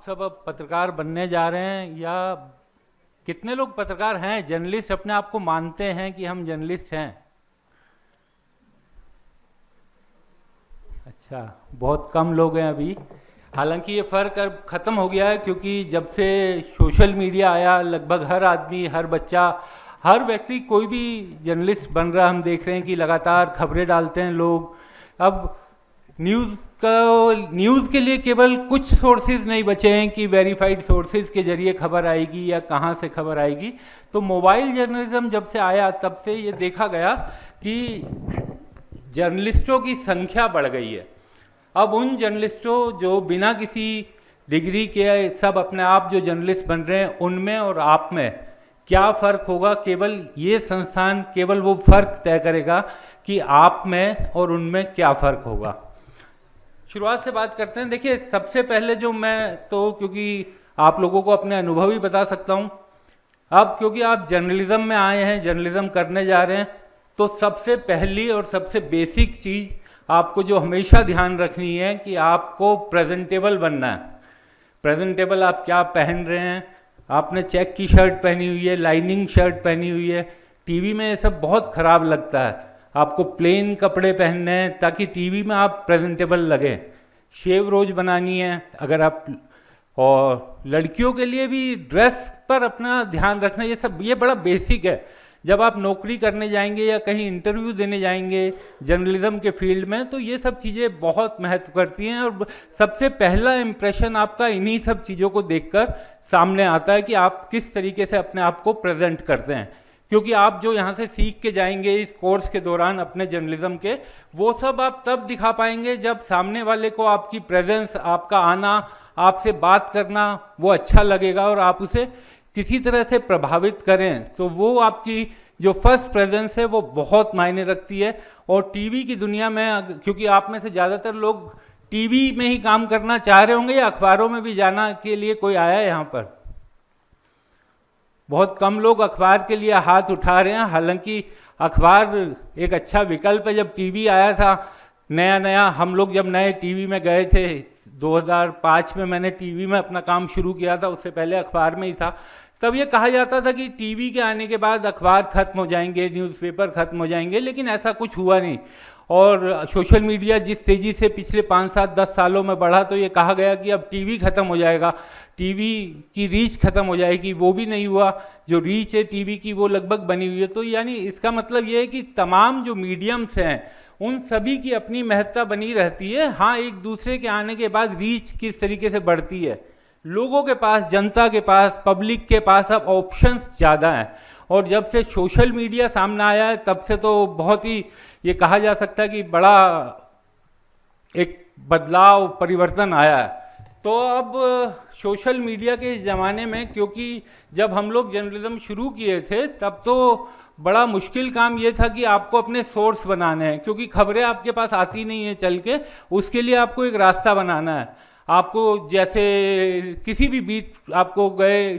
आप सब अब पत्रकार बनने जा रहे हैं या कितने लोग पत्रकार हैं, जर्नलिस्ट अपने आप को मानते हैं कि हम जर्नलिस्ट हैं? अच्छा, बहुत कम लोग हैं अभी। हालांकि ये फ़र्क अब ख़त्म हो गया है, क्योंकि जब से सोशल मीडिया आया लगभग हर आदमी, हर बच्चा, हर व्यक्ति, कोई भी जर्नलिस्ट बन रहा है। हम देख रहे हैं कि लगातार खबरें डालते हैं लोग। अब न्यूज़ के लिए केवल कुछ सोर्सेज नहीं बचे हैं कि वेरीफाइड सोर्सेज के जरिए खबर आएगी या कहाँ से खबर आएगी। तो मोबाइल जर्नलिज्म जब से आया तब से ये देखा गया कि जर्नलिस्टों की संख्या बढ़ गई है। अब उन जर्नलिस्टों जो बिना किसी डिग्री के सब अपने आप जो जर्नलिस्ट बन रहे हैं, उनमें और आप में क्या फ़र्क होगा, केवल ये संस्थान केवल वो फ़र्क तय करेगा कि आप में और उनमें क्या फ़र्क होगा। शुरुआत से बात करते हैं। देखिए, सबसे पहले जो मैं तो क्योंकि आप लोगों को अपने अनुभव ही बता सकता हूँ। अब क्योंकि आप जर्नलिज्म में आए हैं, जर्नलिज्म करने जा रहे हैं, तो सबसे पहली और सबसे बेसिक चीज़ आपको जो हमेशा ध्यान रखनी है कि आपको प्रेजेंटेबल बनना है। प्रेजेंटेबल आप क्या पहन रहे हैं? आपने चेक की शर्ट पहनी हुई है, लाइनिंग शर्ट पहनी हुई है, टीवी में ये सब बहुत ख़राब लगता है। आपको प्लेन कपड़े पहनने हैं ताकि टीवी में आप प्रेजेंटेबल लगे। शेव रोज बनानी है अगर आप, और लड़कियों के लिए भी ड्रेस पर अपना ध्यान रखना। ये बड़ा बेसिक है। जब आप नौकरी करने जाएंगे या कहीं इंटरव्यू देने जाएंगे जर्नलिज्म के फील्ड में, तो ये सब चीज़ें बहुत महत्व करती हैं। और सबसे पहला इम्प्रेशन आपका इन्हीं सब चीज़ों को देखकर सामने आता है कि आप किस तरीके से अपने आप को प्रेजेंट करते हैं। क्योंकि आप जो यहाँ से सीख के जाएंगे इस कोर्स के दौरान अपने जर्नलिज्म के, वो सब आप तब दिखा पाएंगे जब सामने वाले को आपकी प्रेजेंस, आपका आना, आपसे बात करना वो अच्छा लगेगा और आप उसे किसी तरह से प्रभावित करें। तो वो आपकी जो फर्स्ट प्रेजेंस है वो बहुत मायने रखती है। और टीवी की दुनिया में, क्योंकि आप में से ज़्यादातर लोग टीवी में ही काम करना चाह रहे होंगे या अखबारों में भी जाना के लिए कोई आया है यहाँ पर? बहुत कम लोग अखबार के लिए हाथ उठा रहे हैं। हालांकि अखबार एक अच्छा विकल्प है। जब टीवी आया था नया नया, हम लोग जब नए टीवी में गए थे 2005 में, मैंने टीवी में अपना काम शुरू किया था, उससे पहले अखबार में ही था। तब ये कहा जाता था कि टीवी के आने के बाद अखबार खत्म हो जाएंगे, न्यूज़पेपर खत्म हो जाएंगे, लेकिन ऐसा कुछ हुआ नहीं। और सोशल मीडिया जिस तेज़ी से पिछले 5-7-10 सालों में बढ़ा, तो ये कहा गया कि अब टीवी खत्म हो जाएगा, टीवी की रीच खत्म हो जाएगी। वो भी नहीं हुआ। जो रीच है टीवी की वो लगभग बनी हुई है। तो यानी इसका मतलब ये है कि तमाम जो मीडियम्स हैं उन सभी की अपनी महत्ता बनी रहती है। हाँ, एक दूसरे के आने के बाद रीच किस तरीके से बढ़ती है, लोगों के पास, जनता के पास, पब्लिक के पास अब ऑप्शंस ज़्यादा हैं। और जब से सोशल मीडिया सामने आया है तब से तो बहुत ही ये कहा जा सकता है कि बड़ा एक बदलाव, परिवर्तन आया है। तो अब सोशल मीडिया के इस ज़माने में, क्योंकि जब हम लोग जर्नलिज्म शुरू किए थे तब तो बड़ा मुश्किल काम ये था कि आपको अपने सोर्स बनाने हैं, क्योंकि खबरें आपके पास आती नहीं है चल के। उसके लिए आपको एक रास्ता बनाना है। आपको जैसे किसी भी बीट आपको गए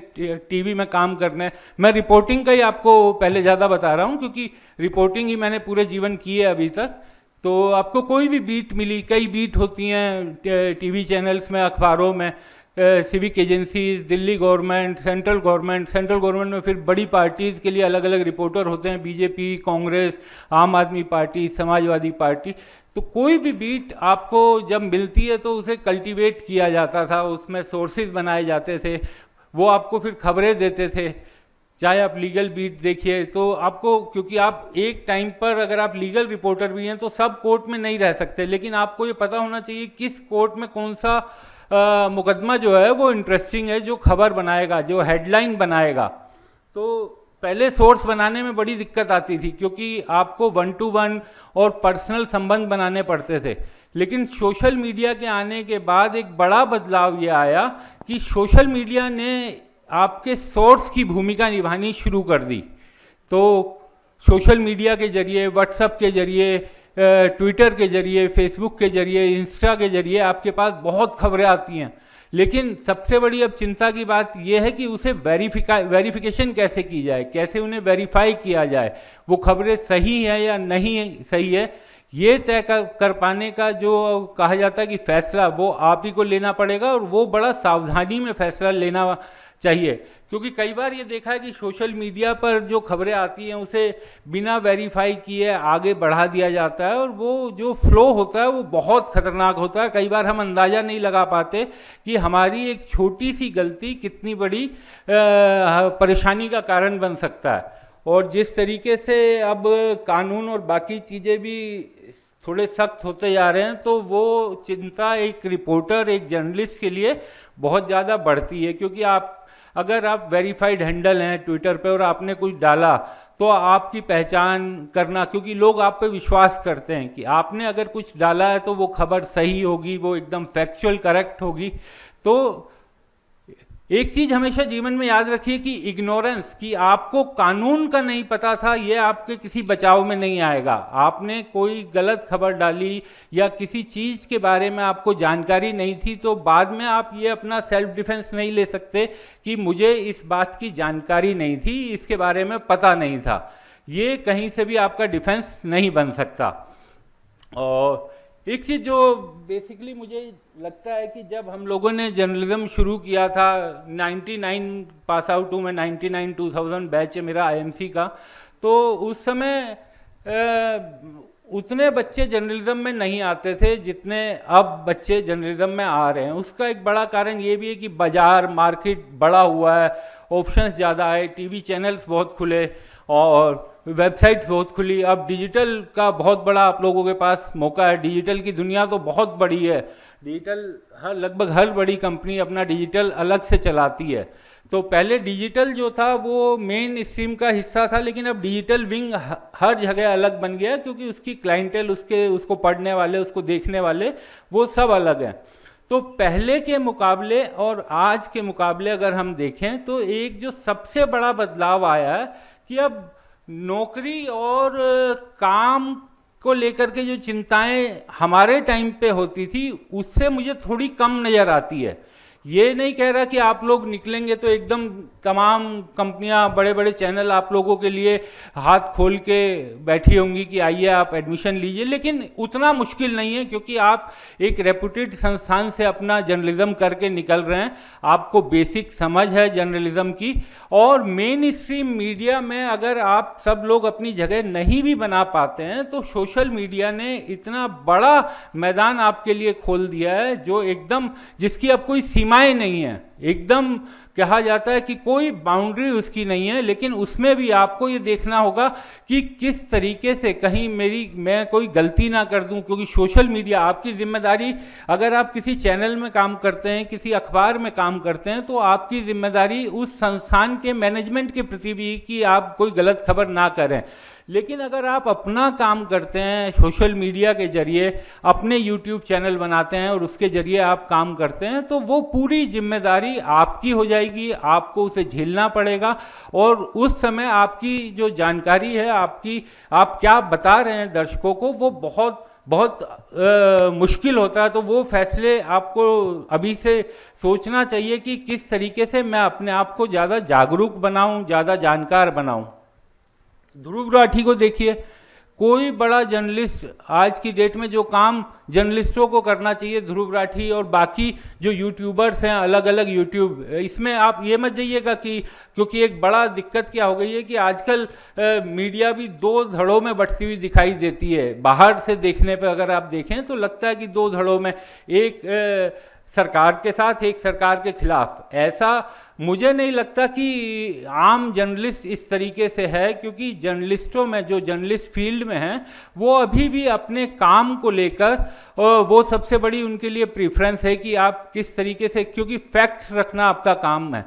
टीवी में काम करना है। मैं रिपोर्टिंग का ही आपको पहले ज़्यादा बता रहा हूँ, क्योंकि रिपोर्टिंग ही मैंने पूरे जीवन की है अभी तक। तो आपको कोई भी बीट मिली, कई बीट होती हैं टीवी चैनल्स में, अखबारों में, civic agencies, Delhi government, central government में फिर बड़ी पार्टीज़ के लिए अलग अलग रिपोर्टर होते हैं, बीजेपी, कांग्रेस, आम आदमी पार्टी, समाजवादी पार्टी। तो कोई भी बीट आपको जब मिलती है तो उसे कल्टीवेट किया जाता था, उसमें सोर्सेज बनाए जाते थे, वो आपको फिर खबरें देते थे। चाहे आप लीगल बीट देखिए तो आपको, क्योंकि आप एक टाइम पर अगर आप लीगल रिपोर्टर भी हैं तो सब कोर्ट में नहीं रह सकते, लेकिन आपको ये पता होना चाहिए किस कोर्ट में कौन सा मुकदमा जो है वो इंटरेस्टिंग है, जो खबर बनाएगा, जो हेडलाइन बनाएगा। तो पहले सोर्स बनाने में बड़ी दिक्कत आती थी, क्योंकि आपको 1-to-1 और पर्सनल संबंध बनाने पड़ते थे। लेकिन सोशल मीडिया के आने के बाद एक बड़ा बदलाव ये आया कि सोशल मीडिया ने आपके सोर्स की भूमिका निभानी शुरू कर दी। तो सोशल मीडिया के जरिए, व्हाट्सएप के जरिए, ट्विटर के जरिए, फेसबुक के जरिए, इंस्टा के जरिए आपके पास बहुत खबरें आती हैं। लेकिन सबसे बड़ी अब चिंता की बात यह है कि उसे वेरिफिकेशन कैसे की जाए, कैसे उन्हें वेरीफाई किया जाए, वो खबरें सही है या नहीं सही है, ये तय कर पाने का जो कहा जाता है कि फैसला वो आप ही को लेना पड़ेगा, और वो बड़ा सावधानी में फैसला लेना चाहिए। क्योंकि कई बार ये देखा है कि सोशल मीडिया पर जो खबरें आती हैं उसे बिना वेरीफाई किए आगे बढ़ा दिया जाता है, और वो जो फ्लो होता है वो बहुत खतरनाक होता है। कई बार हम अंदाज़ा नहीं लगा पाते कि हमारी एक छोटी सी गलती कितनी बड़ी परेशानी का कारण बन सकता है। और जिस तरीके से अब कानून और बाकी चीज़ें भी थोड़े सख्त होते जा रहे हैं, तो वो चिंता एक रिपोर्टर, एक जर्नलिस्ट के लिए बहुत ज़्यादा बढ़ती है। क्योंकि अगर आप वेरीफाइड हैंडल हैं ट्विटर पे और आपने कुछ डाला, तो आपकी पहचान करना, क्योंकि लोग आप पे विश्वास करते हैं कि आपने अगर कुछ डाला है तो वो खबर सही होगी, वो एकदम फैक्चुअल करेक्ट होगी। तो एक चीज हमेशा जीवन में याद रखिए कि इग्नोरेंस, कि आपको कानून का नहीं पता था, ये आपके किसी बचाव में नहीं आएगा। आपने कोई गलत खबर डाली या किसी चीज के बारे में आपको जानकारी नहीं थी, तो बाद में आप ये अपना सेल्फ डिफेंस नहीं ले सकते कि मुझे इस बात की जानकारी नहीं थी, इसके बारे में पता नहीं था। ये कहीं से भी आपका डिफेंस नहीं बन सकता। और एक चीज़ जो बेसिकली मुझे लगता है कि जब हम लोगों ने जर्नलिज्म शुरू किया था, 99 पास आउट हूँ मैं, 99-2000 बैच है मेरा आईएमसी का, तो उस समय उतने बच्चे जर्नलिज्म में नहीं आते थे जितने अब बच्चे जर्नलिज्म में आ रहे हैं। उसका एक बड़ा कारण ये भी है कि बाजार मार्केट बड़ा हुआ है, ऑप्शंस ज़्यादा है, टीवी चैनल्स बहुत खुले और वेबसाइट्स बहुत खुली। अब डिजिटल का बहुत बड़ा आप लोगों के पास मौका है। डिजिटल की दुनिया तो बहुत बड़ी है, डिजिटल लगभग हर बड़ी कंपनी अपना डिजिटल अलग से चलाती है। तो पहले डिजिटल जो था वो मेन स्ट्रीम का हिस्सा था, लेकिन अब डिजिटल विंग हर जगह अलग बन गया, क्योंकि उसकी क्लाइंटेल, उसको पढ़ने वाले, उसको देखने वाले, वो सब अलग हैं। तो पहले के मुकाबले और आज के मुकाबले अगर हम देखें, तो एक जो सबसे बड़ा बदलाव आया है कि अब नौकरी और काम को लेकर के जो चिंताएं हमारे टाइम पे होती थी, उससे मुझे थोड़ी कम नज़र आती है। ये नहीं कह रहा कि आप लोग निकलेंगे तो एकदम तमाम कंपनियां, बड़े बड़े चैनल आप लोगों के लिए हाथ खोल के बैठी होंगी कि आइए आप एडमिशन लीजिए, लेकिन उतना मुश्किल नहीं है, क्योंकि आप एक रेपुटेड संस्थान से अपना जर्नलिज्म करके निकल रहे हैं, आपको बेसिक समझ है जर्नलिज्म की। और मेन स्ट्रीम मीडिया में अगर आप सब लोग अपनी जगह नहीं भी बना पाते हैं, तो सोशल मीडिया ने इतना बड़ा मैदान आपके लिए खोल दिया है, जो एकदम, जिसकी अब कोई सीमाएं नहीं है। एकदम कहा जाता है कि कोई बाउंड्री उसकी नहीं है, लेकिन उसमें भी आपको ये देखना होगा कि किस तरीके से कहीं मैं कोई गलती ना कर दूं। क्योंकि सोशल मीडिया, आपकी जिम्मेदारी, अगर आप किसी चैनल में काम करते हैं, किसी अखबार में काम करते हैं, तो आपकी जिम्मेदारी उस संस्थान के मैनेजमेंट के प्रति भी कि आप कोई गलत खबर ना करें। लेकिन अगर आप अपना काम करते हैं, सोशल मीडिया के जरिए अपने यूट्यूब चैनल बनाते हैं और उसके जरिए आप काम करते हैं, तो वो पूरी जिम्मेदारी आपकी हो जाएगी, आपको उसे झेलना पड़ेगा। और उस समय आपकी जो जानकारी है, आप क्या बता रहे हैं दर्शकों को, वो बहुत मुश्किल होता है। तो वो फैसले आपको अभी से सोचना चाहिए कि किस तरीके से मैं अपने आप को ज़्यादा जागरूक बनाऊं, ज़्यादा जानकार बनाऊं। ध्रुव राठी को देखिए, कोई बड़ा जर्नलिस्ट आज की डेट में जो काम जर्नलिस्टों को करना चाहिए, ध्रुव राठी और बाकी जो यूट्यूबर्स हैं, अलग अलग यूट्यूब, इसमें आप ये मत जाइएगा कि, क्योंकि एक बड़ा दिक्कत क्या हो गई है कि आजकल मीडिया भी दो धड़ों में बंटती हुई दिखाई देती है। बाहर से देखने पे अगर आप देखें तो लगता है कि दो धड़ों में, एक सरकार के साथ, एक सरकार के खिलाफ। ऐसा मुझे नहीं लगता कि आम जर्नलिस्ट इस तरीके से है, क्योंकि जर्नलिस्टों में, जो जर्नलिस्ट फील्ड में हैं, वो अभी भी अपने काम को लेकर वो सबसे बड़ी उनके लिए प्रेफरेंस है कि आप किस तरीके से, क्योंकि फैक्ट्स रखना आपका काम है,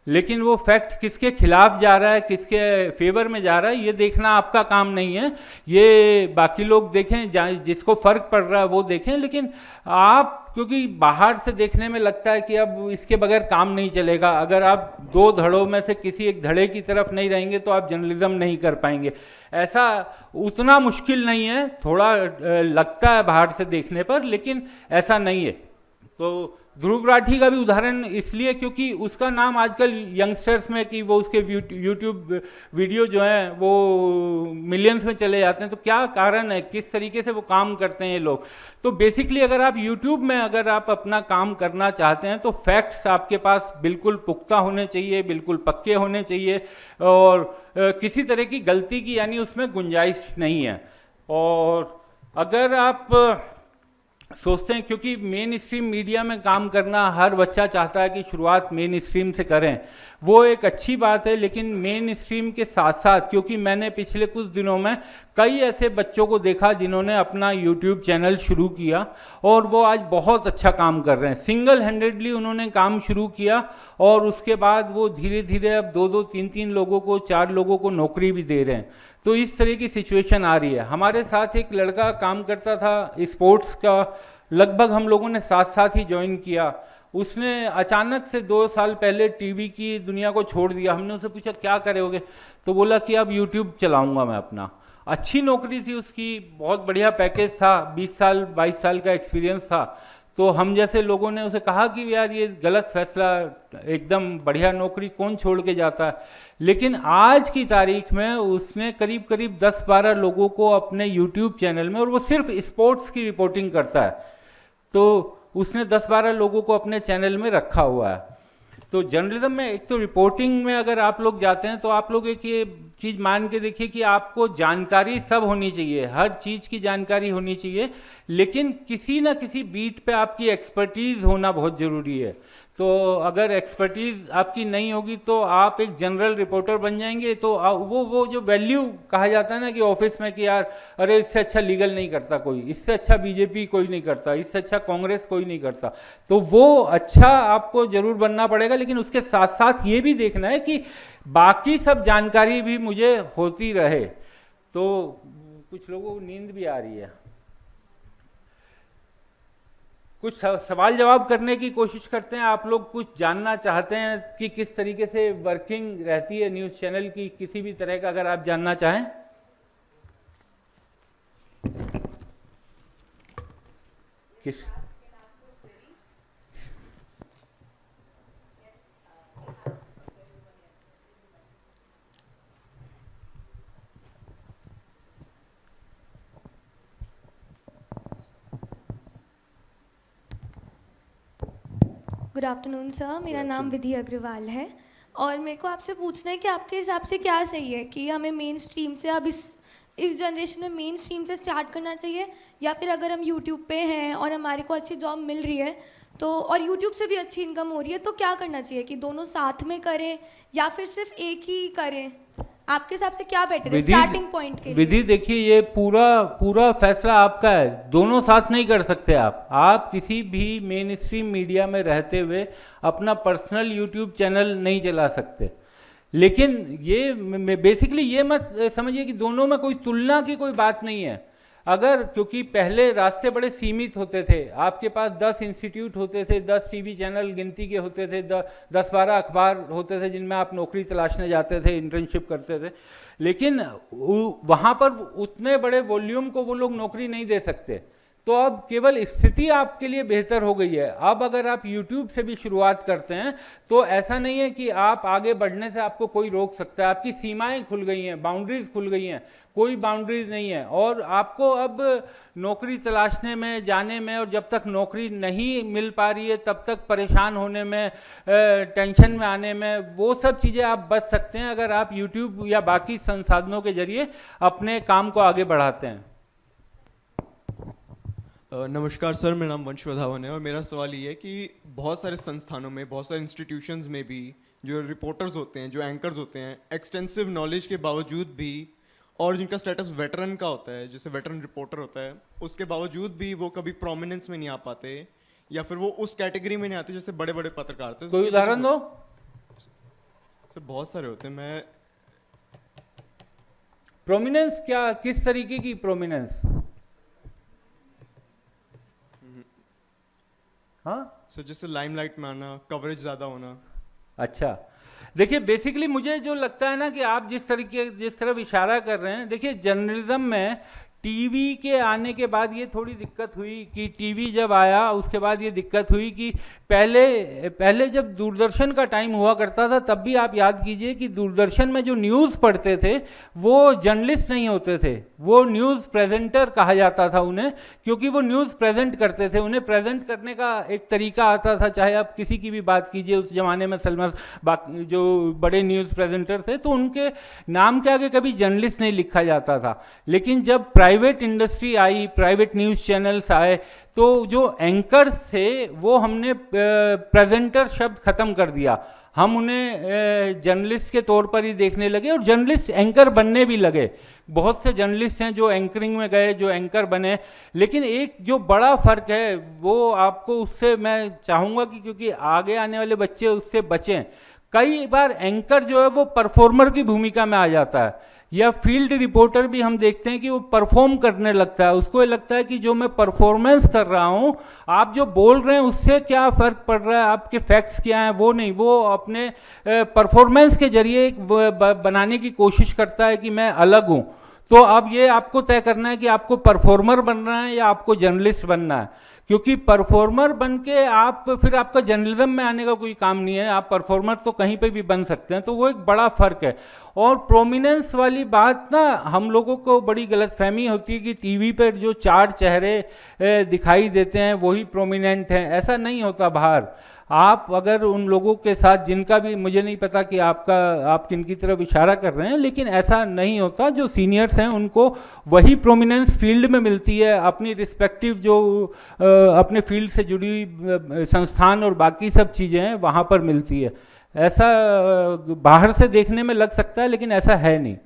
लेकिन वो फैक्ट किसके खिलाफ जा रहा है, किसके फेवर में जा रहा है, ये देखना आपका काम नहीं है। ये बाकी लोग देखें, जिसको फर्क पड़ रहा है वो देखें। लेकिन आप, क्योंकि बाहर से देखने में लगता है कि अब इसके बगैर काम नहीं चलेगा, अगर आप दो धड़ों में से किसी एक धड़े की तरफ नहीं रहेंगे तो आप जर्नलिज्म नहीं कर पाएंगे। ऐसा उतना मुश्किल नहीं है, थोड़ा लगता है बाहर से देखने पर, लेकिन ऐसा नहीं है। तो ध्रुव राठी का भी उदाहरण इसलिए क्योंकि उसका नाम आजकल यंगस्टर्स में कि वो उसके यूट्यूब वीडियो जो हैं वो मिलियंस में चले जाते हैं। तो क्या कारण है, किस तरीके से वो काम करते हैं ये लोग। तो बेसिकली अगर आप यूट्यूब में अगर आप अपना काम करना चाहते हैं तो फैक्ट्स आपके पास बिल्कुल पुख्ता होने चाहिए, बिल्कुल पक्के होने चाहिए, और किसी तरह की गलती की यानी उसमें गुंजाइश नहीं है। और अगर आप सोचते हैं, क्योंकि मेन स्ट्रीम मीडिया में काम करना हर बच्चा चाहता है कि शुरुआत मेन स्ट्रीम से करें, वो एक अच्छी बात है, लेकिन मेन स्ट्रीम के साथ साथ, क्योंकि मैंने पिछले कुछ दिनों में कई ऐसे बच्चों को देखा जिन्होंने अपना यूट्यूब चैनल शुरू किया और वो आज बहुत अच्छा काम कर रहे हैं। सिंगल हैंडेडली उन्होंने काम शुरू किया और उसके बाद वो धीरे धीरे अब 2-2, 3-3 लोगों को, 4 लोगों को नौकरी भी दे रहे हैं। तो इस तरह की सिचुएशन आ रही है। हमारे साथ एक लड़का काम करता था स्पोर्ट्स का, लगभग हम लोगों ने साथ साथ ही ज्वाइन किया। उसने अचानक से 2 साल पहले टीवी की दुनिया को छोड़ दिया। हमने उससे पूछा क्या करोगे, तो बोला कि अब यूट्यूब चलाऊंगा मैं अपना। अच्छी नौकरी थी उसकी, बहुत बढ़िया पैकेज था, 20 साल 22 साल का एक्सपीरियंस था। तो हम जैसे लोगों ने उसे कहा कि यार ये गलत फैसला, एकदम बढ़िया नौकरी कौन छोड़ के जाता है। लेकिन आज की तारीख में उसने करीब करीब 10-12 लोगों को अपने यूट्यूब चैनल में, और वो सिर्फ स्पोर्ट्स की रिपोर्टिंग करता है, तो उसने 10-12 लोगों को अपने चैनल में रखा हुआ है। तो जर्नलिज्म में एक तो रिपोर्टिंग में अगर आप लोग जाते हैं तो आप लोग एक ये चीज़ मान के देखिए कि आपको जानकारी सब होनी चाहिए, हर चीज़ की जानकारी होनी चाहिए, लेकिन किसी ना किसी बीट पे आपकी एक्सपर्टीज़ होना बहुत ज़रूरी है। तो अगर एक्सपर्टीज़ आपकी नहीं होगी तो आप एक जनरल रिपोर्टर बन जाएंगे, तो वो जो वैल्यू कहा जाता है ना कि ऑफिस में कि यार अरे इससे अच्छा लीगल नहीं करता कोई, इससे अच्छा बीजेपी कोई नहीं करता, इससे अच्छा कांग्रेस कोई नहीं करता, तो वो अच्छा आपको जरूर बनना पड़ेगा। लेकिन उसके साथ साथ ये भी देखना है कि बाकी सब जानकारी भी मुझे होती रहे। तो कुछ लोगों को नींद भी आ रही है, कुछ सवाल जवाब करने की कोशिश करते हैं। आप लोग कुछ जानना चाहते हैं कि किस तरीके से वर्किंग रहती है न्यूज़ चैनल की, किसी भी तरह का अगर आप जानना चाहें। किस गुड आफ्टरनून सर, मेरा नाम विधि अग्रवाल है और मेरे को आपसे पूछना है कि आपके हिसाब से क्या सही है कि हमें मेन स्ट्रीम से, अब इस जनरेशन में मेन स्ट्रीम से स्टार्ट करना चाहिए, या फिर अगर हम यूट्यूब पे हैं और हमारे को अच्छी जॉब मिल रही है तो, और यूट्यूब से भी अच्छी इनकम हो रही है, तो क्या करना चाहिए कि दोनों साथ में करें या फिर सिर्फ एक ही करें? आपके हिसाब से क्या बेटर है स्टार्टिंग पॉइंट के लिए? विधि देखिए, ये पूरा फैसला आपका है, दोनों साथ नहीं कर सकते आप किसी भी मेन स्ट्रीम मीडिया में रहते हुए अपना पर्सनल यूट्यूब चैनल नहीं चला सकते। लेकिन ये बेसिकली ये मत समझिए कि दोनों में कोई तुलना की कोई बात नहीं है। अगर, क्योंकि पहले रास्ते बड़े सीमित होते थे, आपके पास 10 इंस्टीट्यूट होते थे, 10 टीवी चैनल गिनती के होते थे, 10-12 अखबार होते थे जिनमें आप नौकरी तलाशने जाते थे, इंटर्नशिप करते थे। लेकिन वहाँ पर उतने बड़े वॉल्यूम को वो लोग नौकरी नहीं दे सकते। तो अब केवल स्थिति आपके लिए बेहतर हो गई है। अब अगर आप YouTube से भी शुरुआत करते हैं तो ऐसा नहीं है कि आप आगे बढ़ने से आपको कोई रोक सकता है। आपकी सीमाएं खुल गई हैं, बाउंड्रीज खुल गई हैं, कोई बाउंड्रीज नहीं है। और आपको अब नौकरी तलाशने में, जाने में, और जब तक नौकरी नहीं मिल पा रही है तब तक परेशान होने में, टेंशन में आने में, वो सब चीज़ें आप बच सकते हैं अगर आप YouTube या बाकी संसाधनों के जरिए अपने काम को आगे बढ़ाते हैं। नमस्कार सर, मेरा नाम वंश वधावन है और मेरा सवाल ये है कि बहुत सारे संस्थानों में, बहुत सारे इंस्टीट्यूशंस में भी जो रिपोर्टर्स होते हैं, जो एंकर्स होते हैं, एक्सटेंसिव नॉलेज के बावजूद भी, और जिनका स्टेटस वेटरन का होता है, जैसे वेटरन रिपोर्टर होता है, उसके बावजूद भी वो कभी प्रोमिनेंस में नहीं आ पाते, या फिर वो उस कैटेगरी में नहीं आते जैसे बड़े बड़े पत्रकार थे। कोई उदाहरण दो सर। बहुत सारे होते हैं। मैं प्रोमिनेंस क्या, किस तरीके की प्रोमिनेंस? हाँ सर, जैसे लाइमलाइट में आना, कवरेज ज़्यादा होना। अच्छा, देखिए बेसिकली मुझे जो लगता है ना कि आप जिस तरफ इशारा कर रहे हैं, देखिए जर्नलिज्म में टीवी के आने के बाद ये थोड़ी दिक्कत हुई कि टीवी जब आया उसके बाद ये दिक्कत हुई कि पहले जब दूरदर्शन का टाइम हुआ करता था तब भी आप याद कीजिए कि दूरदर्शन में जो न्यूज़ पढ़ते थे वो जर्नलिस्ट नहीं होते थे, वो न्यूज़ प्रेजेंटर कहा जाता था उन्हें, क्योंकि वो न्यूज़ प्रेजेंट करते थे। उन्हें प्रेजेंट करने का एक तरीका आता था, चाहे आप किसी की भी बात कीजिए उस ज़माने में सलमान बाकी जो बड़े न्यूज़ प्रेजेंटर थे तो उनके नाम के आगे कभी जर्नलिस्ट नहीं लिखा जाता था। लेकिन जब private industry I, private news channels आए, तो जो एंकर्स थे वो हमने प्रेजेंटर शब्द ख़त्म कर दिया। हम उन्हें जर्नलिस्ट के तौर पर ही देखने लगे और जर्नलिस्ट एंकर बनने भी लगे। बहुत से जर्नलिस्ट हैं जो एंकरिंग में गए, जो एंकर बने। लेकिन एक जो बड़ा फ़र्क है वो आपको उससे मैं चाहूँगा कि क्योंकि आगे आने वाले बच्चे उससे बचें। कई बार एंकर जो है वो परफॉर्मर की भूमिका में आ जाता है, या फील्ड रिपोर्टर भी हम देखते हैं कि वो परफॉर्म करने लगता है। उसको ये लगता है कि जो मैं परफॉर्मेंस कर रहा हूँ, आप जो बोल रहे हैं उससे क्या फ़र्क पड़ रहा है, आपके फैक्ट्स क्या हैं, वो नहीं, वो अपने परफॉर्मेंस के जरिए एक बनाने की कोशिश करता है कि मैं अलग हूँ। तो अब ये आपको तय करना है कि आपको परफॉर्मर बनना है या आपको जर्नलिस्ट बनना है, क्योंकि परफॉर्मर बन के आप फिर आपका जर्नलिज्म में आने का कोई काम नहीं है। आप परफॉर्मर तो कहीं पे भी बन सकते हैं, तो वो एक बड़ा फ़र्क है। और प्रोमिनेंस वाली बात ना, हम लोगों को बड़ी गलतफहमी होती है कि टीवी पर जो 4 चेहरे दिखाई देते हैं वही प्रोमिनेंट हैं। ऐसा नहीं होता बाहर। आप अगर उन लोगों के साथ जिनका भी, मुझे नहीं पता कि आप किन की तरफ इशारा कर रहे हैं, लेकिन ऐसा नहीं होता। जो सीनियर्स हैं उनको वही प्रोमिनेंस फील्ड में मिलती है, अपनी रिस्पेक्टिव जो अपने फील्ड से जुड़ी हुई संस्थान और बाकी सब चीज़ें हैं वहाँ पर मिलती है। ऐसा बाहर से देखने में लग सकता है लेकिन ऐसा है नहीं।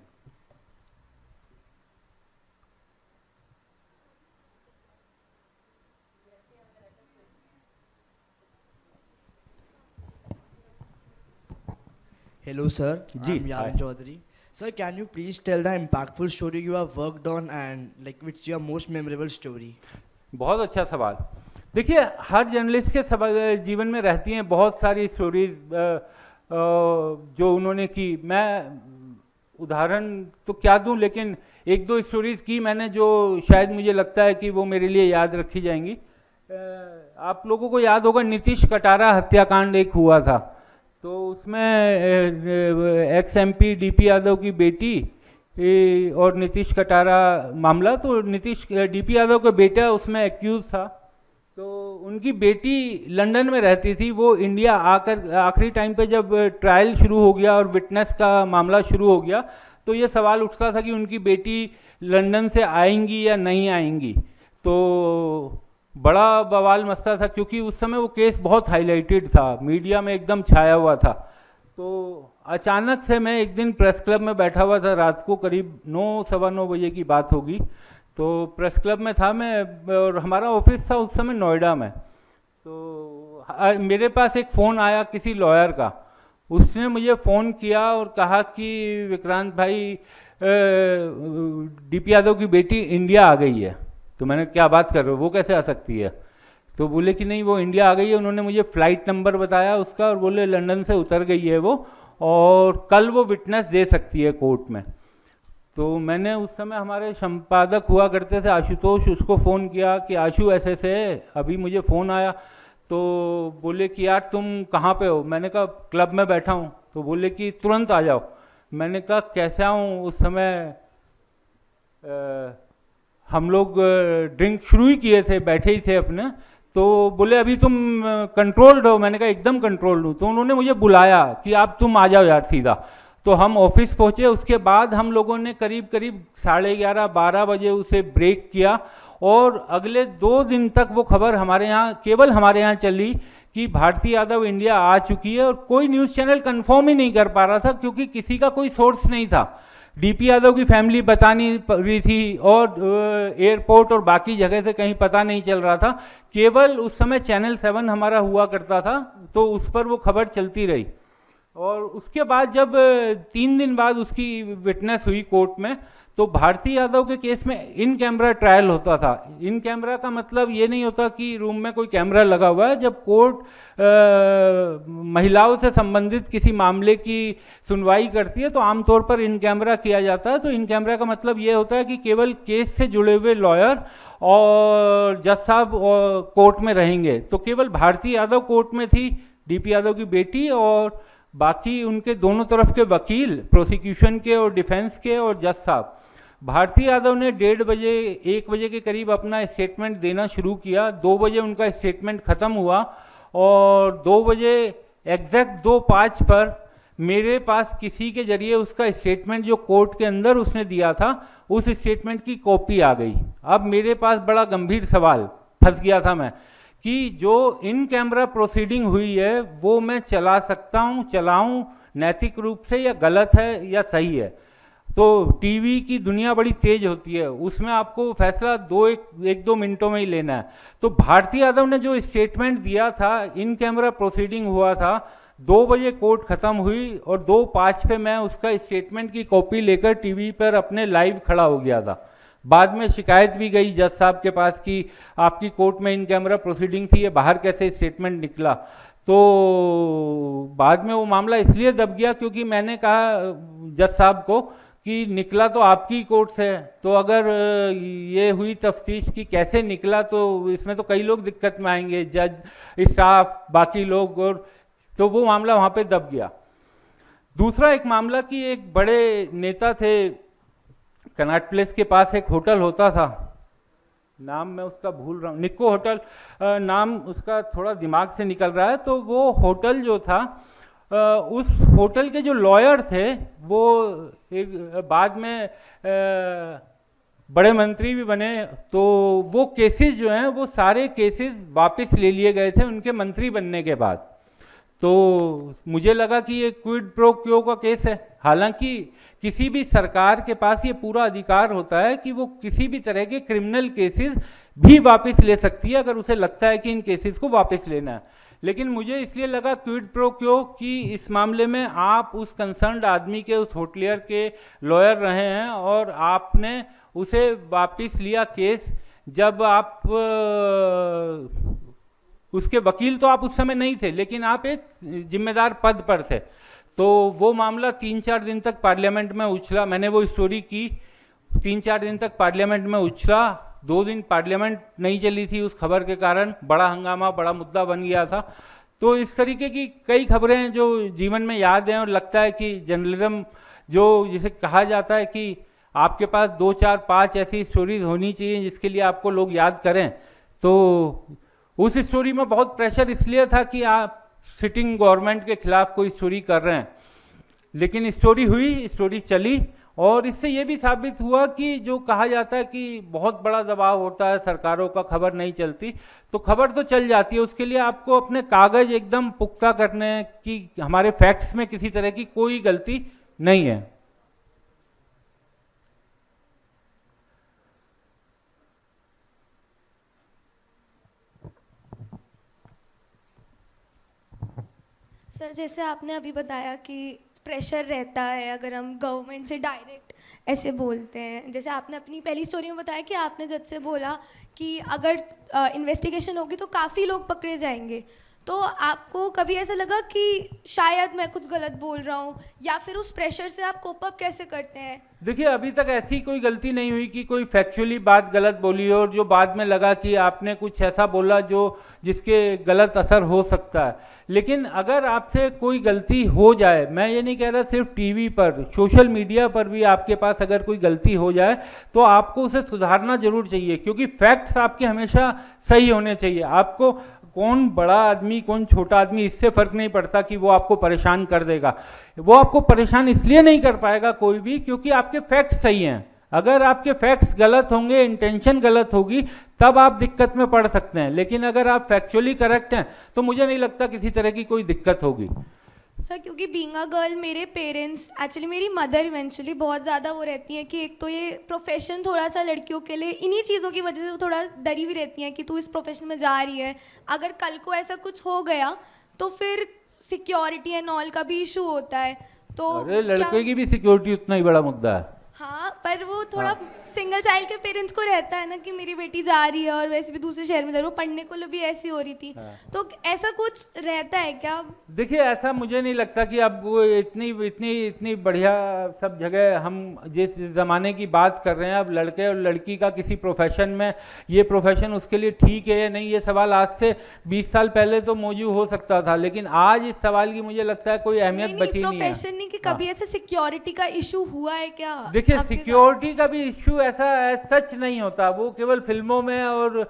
Hello, sir. Ji, I'm Yaran hi. Chaudhary. Sir, can you please tell the impactful story you have worked on and like which your most memorable story? बहुत अच्छा सवाल। देखिए, हर जर्नलिस्ट के जीवन में रहती हैं बहुत सारी स्टोरीज जो उन्होंने की। मैं उदाहरण तो क्या दूं, लेकिन 1-2 स्टोरीज की मैंने जो शायद मुझे लगता है कि वो मेरे लिए याद रखी जाएंगी। आप लोगों को याद होगा नीतीश कटारा हत्याकांड एक हुआ था, तो उसमें एक्स MP DP यादव की बेटी और नीतीश कटारा मामला। तो DP यादव का बेटा उसमें एक्यूज था। तो उनकी बेटी लंदन में रहती थी, वो इंडिया आकर आखिरी टाइम पे जब ट्रायल शुरू हो गया और विटनेस का मामला शुरू हो गया, तो ये सवाल उठता था कि उनकी बेटी लंदन से आएंगी या नहीं आएंगी। तो बड़ा बवाल मचता था, क्योंकि उस समय वो केस बहुत हाईलाइटेड था, मीडिया में एकदम छाया हुआ था। तो अचानक से मैं एक दिन प्रेस क्लब में बैठा हुआ था, रात को करीब 9-9:15 बजे की बात होगी। तो प्रेस क्लब में था मैं, और हमारा ऑफिस था उस समय नोएडा में। तो मेरे पास एक फ़ोन आया किसी लॉयर का। उसने मुझे फ़ोन किया और कहा कि विक्रांत भाई, DP यादव की बेटी इंडिया आ गई है। तो मैंने, क्या बात कर रहे हो, वो कैसे आ सकती है? तो बोले कि नहीं, वो इंडिया आ गई है। उन्होंने मुझे फ़्लाइट नंबर बताया उसका और बोले लंदन से उतर गई है वो, और कल वो विटनेस दे सकती है कोर्ट में। तो मैंने उस समय, हमारे संपादक हुआ करते थे आशुतोष, उसको फ़ोन किया कि आशु ऐसे है, अभी मुझे फ़ोन आया। तो बोले कि यार तुम कहाँ पे हो? मैंने कहा क्लब में बैठा हूँ। तो बोले कि तुरंत आ जाओ। मैंने कहा कैसे आऊँ? उस समय हम लोग ड्रिंक शुरू ही किए थे, बैठे ही थे अपने। तो बोले अभी तुम कंट्रोल्ड हो? मैंने कहा एकदम कंट्रोल्ड हूँ। तो उन्होंने मुझे बुलाया कि आप तुम आ जाओ यार सीधा। तो हम ऑफिस पहुँचे। उसके बाद हम लोगों ने करीब 11:30-12 बजे उसे ब्रेक किया, और अगले 2 दिन तक वो खबर हमारे यहाँ, केवल हमारे यहाँ चली कि भारती यादव इंडिया आ चुकी है। और कोई न्यूज़ चैनल कंफर्म ही नहीं कर पा रहा था, क्योंकि किसी का कोई सोर्स नहीं था। DP यादव की फैमिली बता नहीं रही थी, और एयरपोर्ट और बाकी जगह से कहीं पता नहीं चल रहा था। केवल उस समय चैनल 7 हमारा हुआ करता था, तो उस पर वो खबर चलती रही। और उसके बाद जब 3 दिन बाद उसकी विटनेस हुई कोर्ट में, तो भारती यादव के केस में इन कैमरा ट्रायल होता था। इन कैमरा का मतलब ये नहीं होता कि रूम में कोई कैमरा लगा हुआ है। जब कोर्ट महिलाओं से संबंधित किसी मामले की सुनवाई करती है तो आमतौर पर इन कैमरा किया जाता है। तो इन कैमरा का मतलब ये होता है कि केवल केस से जुड़े हुए लॉयर और जज साहब कोर्ट में रहेंगे। तो केवल भारती यादव कोर्ट में थी, डीपी यादव की बेटी, और बाकी उनके दोनों तरफ के वकील, प्रोसिक्यूशन के और डिफेंस के और जज साहब। भारती यादव ने 1:30 बजे 1 बजे के करीब अपना स्टेटमेंट देना शुरू किया। 2 बजे उनका स्टेटमेंट ख़त्म हुआ और 2 बजे एग्जैक्ट 2:05 पर मेरे पास किसी के जरिए उसका स्टेटमेंट जो कोर्ट के अंदर उसने दिया था उस स्टेटमेंट की कॉपी आ गई। अब मेरे पास बड़ा गंभीर सवाल, फंस गया था मैं, कि जो इन कैमरा प्रोसीडिंग हुई है वो मैं चला सकता हूँ, चलाऊँ नैतिक रूप से, या गलत है या सही है। तो टीवी की दुनिया बड़ी तेज होती है, उसमें आपको फैसला एक दो मिनटों में ही लेना है। तो भारती यादव ने जो स्टेटमेंट दिया था, इन कैमरा प्रोसीडिंग हुआ था, 2 बजे कोर्ट खत्म हुई और 2:05 पे मैं उसका स्टेटमेंट की कॉपी लेकर टीवी पर अपने लाइव खड़ा हो गया था। बाद में शिकायत भी गई जज साहब के पास कि आपकी कोर्ट में इन कैमरा प्रोसीडिंग थी, ये बाहर कैसे स्टेटमेंट निकला। तो बाद में वो मामला इसलिए दब गया क्योंकि मैंने कहा जज साहब को कि निकला तो आपकी कोर्ट से, तो अगर ये हुई तफ्तीश कि कैसे निकला तो इसमें तो कई लोग दिक्कत में आएंगे, जज, स्टाफ, बाकी लोग, और तो वो मामला वहाँ पे दब गया। दूसरा एक मामला कि एक बड़े नेता थे, कनॉट प्लेस के पास एक होटल होता था, नाम मैं उसका भूल रहा हूँ, निक्को होटल नाम उसका थोड़ा दिमाग से निकल रहा है। तो वो होटल जो था, उस होटल के जो लॉयर थे वो एक बाद में बड़े मंत्री भी बने। तो वो केसेस जो हैं वो सारे केसेस वापस ले लिए गए थे उनके मंत्री बनने के बाद। तो मुझे लगा कि ये क्विड प्रो क्यो का केस है। हालांकि किसी भी सरकार के पास ये पूरा अधिकार होता है कि वो किसी भी तरह के क्रिमिनल केसेस भी वापस ले सकती है अगर उसे लगता है कि इन केसेस को वापस लेना है। लेकिन मुझे इसलिए लगा क्विड प्रो क्यो कि इस मामले में आप उस कंसर्न्ड आदमी के, उस होटलियर के लॉयर रहे हैं और आपने उसे वापस लिया केस। जब आप उसके वकील तो आप उस समय नहीं थे, लेकिन आप एक जिम्मेदार पद पर थे। तो वो मामला 3-4 दिन तक पार्लियामेंट में उछला। मैंने वो स्टोरी की, 3-4 दिन तक पार्लियामेंट में उछला। 2 दिन पार्लियामेंट नहीं चली थी उस खबर के कारण, बड़ा हंगामा, बड़ा मुद्दा बन गया था। तो इस तरीके की कई खबरें हैं जो जीवन में याद हैं, और लगता है कि जर्नलिज्म जो जिसे कहा जाता है कि आपके पास 2, 4, 5 ऐसी स्टोरीज होनी चाहिए जिसके लिए आपको लोग याद करें। तो उस स्टोरी में बहुत प्रेशर इसलिए था कि आप सिटिंग गवर्नमेंट के खिलाफ कोई स्टोरी कर रहे हैं, लेकिन स्टोरी हुई, स्टोरी चली, और इससे ये भी साबित हुआ कि जो कहा जाता है कि बहुत बड़ा दबाव होता है सरकारों का, खबर नहीं चलती, तो खबर तो चल जाती है। उसके लिए आपको अपने कागज एकदम पुख्ता करने की, हमारे फैक्ट्स में किसी तरह की कोई गलती नहीं है। सर, जैसे आपने अभी बताया कि प्रेशर रहता है अगर हम गवर्नमेंट से डायरेक्ट ऐसे बोलते हैं। जैसे आपने अपनी पहली स्टोरी में बताया कि आपने जज से बोला कि अगर इन्वेस्टिगेशन होगी तो काफ़ी लोग पकड़े जाएंगे। तो आपको कभी ऐसा लगा कि शायद मैं कुछ गलत बोल रहा हूँ, या फिर उस प्रेशर से आप कोप अप कैसे करते हैं? देखिए, अभी तक ऐसी कोई गलती नहीं हुई कि कोई फैक्चुअली बात गलत बोली हो और जो बाद में लगा कि आपने कुछ ऐसा बोला जो जिसके गलत असर हो सकता है। लेकिन अगर आपसे कोई गलती हो जाए, मैं ये नहीं कह रहा सिर्फ टीवी पर, सोशल मीडिया पर भी आपके पास अगर कोई गलती हो जाए तो आपको उसे सुधारना जरूर चाहिए, क्योंकि फैक्ट्स आपके हमेशा सही होने चाहिए। आपको कौन बड़ा आदमी कौन छोटा आदमी इससे फर्क नहीं पड़ता कि वो आपको परेशान कर देगा। वो आपको परेशान इसलिए नहीं कर पाएगा कोई भी, क्योंकि आपके फैक्ट्स सही हैं। अगर आपके फैक्ट्स गलत होंगे, इंटेंशन गलत होगी, तब आप दिक्कत में पड़ सकते हैं। लेकिन अगर आप फैक्चुअली करेक्ट हैं तो मुझे नहीं लगता किसी तरह की कोई दिक्कत होगी। सर, क्योंकि बीइंग अ गर्ल, मेरे पेरेंट्स, एक्चुअली मेरी मदर इवेंचुअली बहुत ज़्यादा वो रहती है कि एक तो ये प्रोफेशन थोड़ा सा लड़कियों के लिए, इन्हीं चीज़ों की वजह से वो थोड़ा डरी भी रहती हैं कि तू इस प्रोफेशन में जा रही है, अगर कल को ऐसा कुछ हो गया तो फिर सिक्योरिटी एंड ऑल का भी इशू होता है। तो अरे लड़के की भी सिक्योरिटी उतना ही बड़ा मुद्दा है। हाँ, पर वो थोड़ा सिंगल चाइल्ड के पेरेंट्स को रहता है ना कि मेरी बेटी जा रही है और वैसे भी दूसरे शहर में जा रही है, वो पढ़ने को भी ऐसी हो रही थी, तो ऐसा कुछ रहता है क्या? देखिए, ऐसा मुझे नहीं लगता कि अब वो इतनी इतनी इतनी बढ़िया सब जगह, हम जिस ज़माने की बात कर रहे हैं, अब लड़के और लड़की का किसी प्रोफेशन में, ये प्रोफेशन उसके लिए ठीक है या नहीं, ये सवाल आज से 20 साल पहले तो मौजूद हो सकता था, लेकिन आज इस सवाल की मुझे लगता है कोई अहमियत बची नहीं है। प्रोफेशन नहीं कि कभी ऐसे सिक्योरिटी का इशू हुआ है क्या? देखिए, सिक्योरिटी का भी इश्यू ऐसा सच नहीं होता, वो केवल फिल्मों में और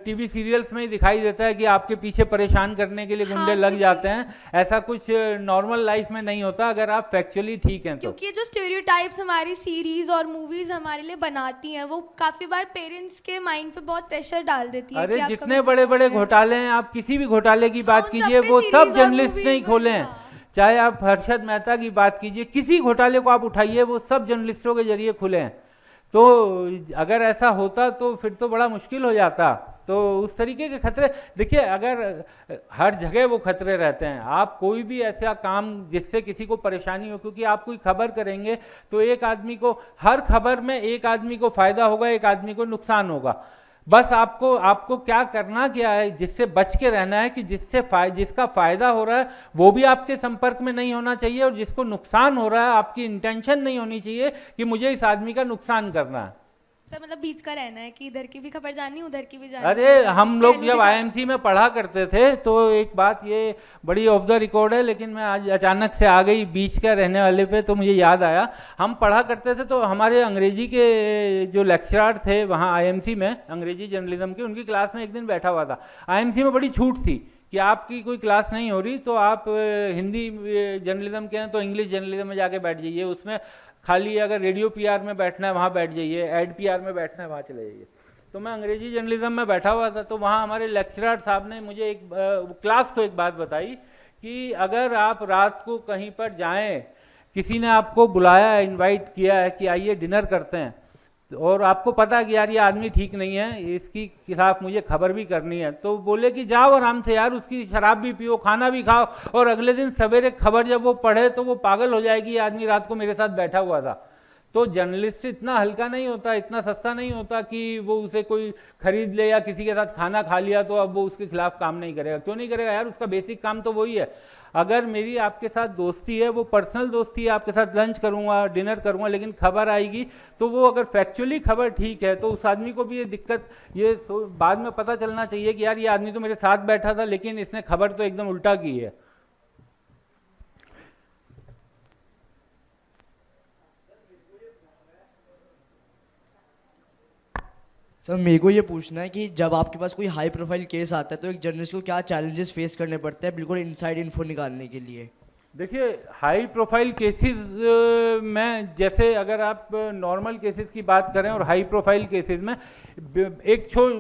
टीवी सीरियल्स में ही दिखाई देता है कि आपके पीछे परेशान करने के लिए गुंडे लग जाते हैं, ऐसा कुछ नॉर्मल लाइफ में नहीं होता अगर आप फैक्चुअली ठीक हैं तो। क्योंकि ये जो स्टेरियोटाइप्स हमारी सीरीज और मूवीज हमारे लिए बनाती हैं, वो काफी बार पेरेंट्स के माइंड पे बहुत प्रेशर डाल देती है। अरे जितने बड़े बड़े घोटाले हैं, आप किसी भी घोटाले की बात कीजिए, वो सब जर्नलिस्ट ने ही खोले हैं। चाहे आप हर्षद मेहता की बात कीजिए, किसी घोटाले को आप उठाइए, वो सब जर्नलिस्टों के जरिए खुले हैं। तो अगर ऐसा होता तो फिर तो बड़ा मुश्किल हो जाता। तो उस तरीके के खतरे, देखिए, अगर हर जगह वो खतरे रहते हैं, आप कोई भी ऐसा काम जिससे किसी को परेशानी हो, क्योंकि आप कोई खबर करेंगे तो एक आदमी को, हर खबर में एक आदमी को फायदा होगा, एक आदमी को नुकसान होगा। बस आपको क्या करना क्या है, जिससे बच के रहना है कि जिसका फायदा हो रहा है वो भी आपके संपर्क में नहीं होना चाहिए, और जिसको नुकसान हो रहा है आपकी इंटेंशन नहीं होनी चाहिए कि मुझे इस आदमी का नुकसान करना है। सर, मतलब बीच का रहना है कि इधर की भी खबर जाननी, उधर की भी जाननी। अरे हम लोग जब आईएमसी में पढ़ा करते थे तो एक बात, ये बड़ी ऑफ द रिकॉर्ड है, लेकिन मैं आज अचानक से आ गई बीच का रहने वाले पे, तो मुझे याद आया। हम पढ़ा करते थे तो हमारे अंग्रेजी के जो लेक्चरर थे वहाँ आईएमसी में, अंग्रेजी जर्नलिज्म के, उनकी क्लास में एक दिन बैठा हुआ था। आईएमसी में बड़ी छूट थी कि आपकी कोई क्लास नहीं हो रही तो आप हिंदी जर्नलिज्म के हैं तो इंग्लिश जर्नलिज्म में जाके बैठ जाइए, उसमें खाली अगर रेडियो पीआर में बैठना है वहाँ बैठ जाइए, एड पीआर में बैठना है वहाँ चले जाइए। तो मैं अंग्रेजी जर्नलिज्म में बैठा हुआ था, तो वहाँ हमारे लेक्चरर साहब ने मुझे एक क्लास को एक बात बताई कि अगर आप रात को कहीं पर जाएं, किसी ने आपको बुलाया, इनवाइट किया है कि आइए डिनर करते हैं, और आपको पता है कि यार ये आदमी ठीक नहीं है, इसकी खिलाफ मुझे खबर भी करनी है, तो बोले कि जाओ आराम से यार, उसकी शराब भी पियो, खाना भी खाओ, और अगले दिन सवेरे खबर जब वो पढ़े तो वो पागल हो जाएगी, ये आदमी रात को मेरे साथ बैठा हुआ था। तो जर्नलिस्ट इतना हल्का नहीं होता, इतना सस्ता नहीं होता कि वो उसे कोई खरीद ले, या किसी के साथ खाना खा लिया तो अब वो उसके खिलाफ काम नहीं करेगा। क्यों नहीं करेगा यार, उसका बेसिक काम तो वही है। अगर मेरी आपके साथ दोस्ती है, वो पर्सनल दोस्ती है, आपके साथ लंच करूंगा, डिनर करूंगा, लेकिन खबर आएगी तो वो अगर फैक्चुअली खबर ठीक है तो उस आदमी को भी ये दिक्कत, ये बाद में पता चलना चाहिए कि यार ये आदमी तो मेरे साथ बैठा था लेकिन इसने खबर तो एकदम उल्टा की है। सर, मेरे को ये पूछना है कि जब आपके पास कोई हाई प्रोफाइल केस आता है तो एक जर्नलिस्ट को क्या चैलेंजेस फेस करने पड़ते हैं बिल्कुल इनसाइड इन्फो निकालने के लिए? देखिए, हाई प्रोफाइल केसेस में, जैसे अगर आप नॉर्मल केसेस की बात करें और हाई प्रोफाइल केसेस में,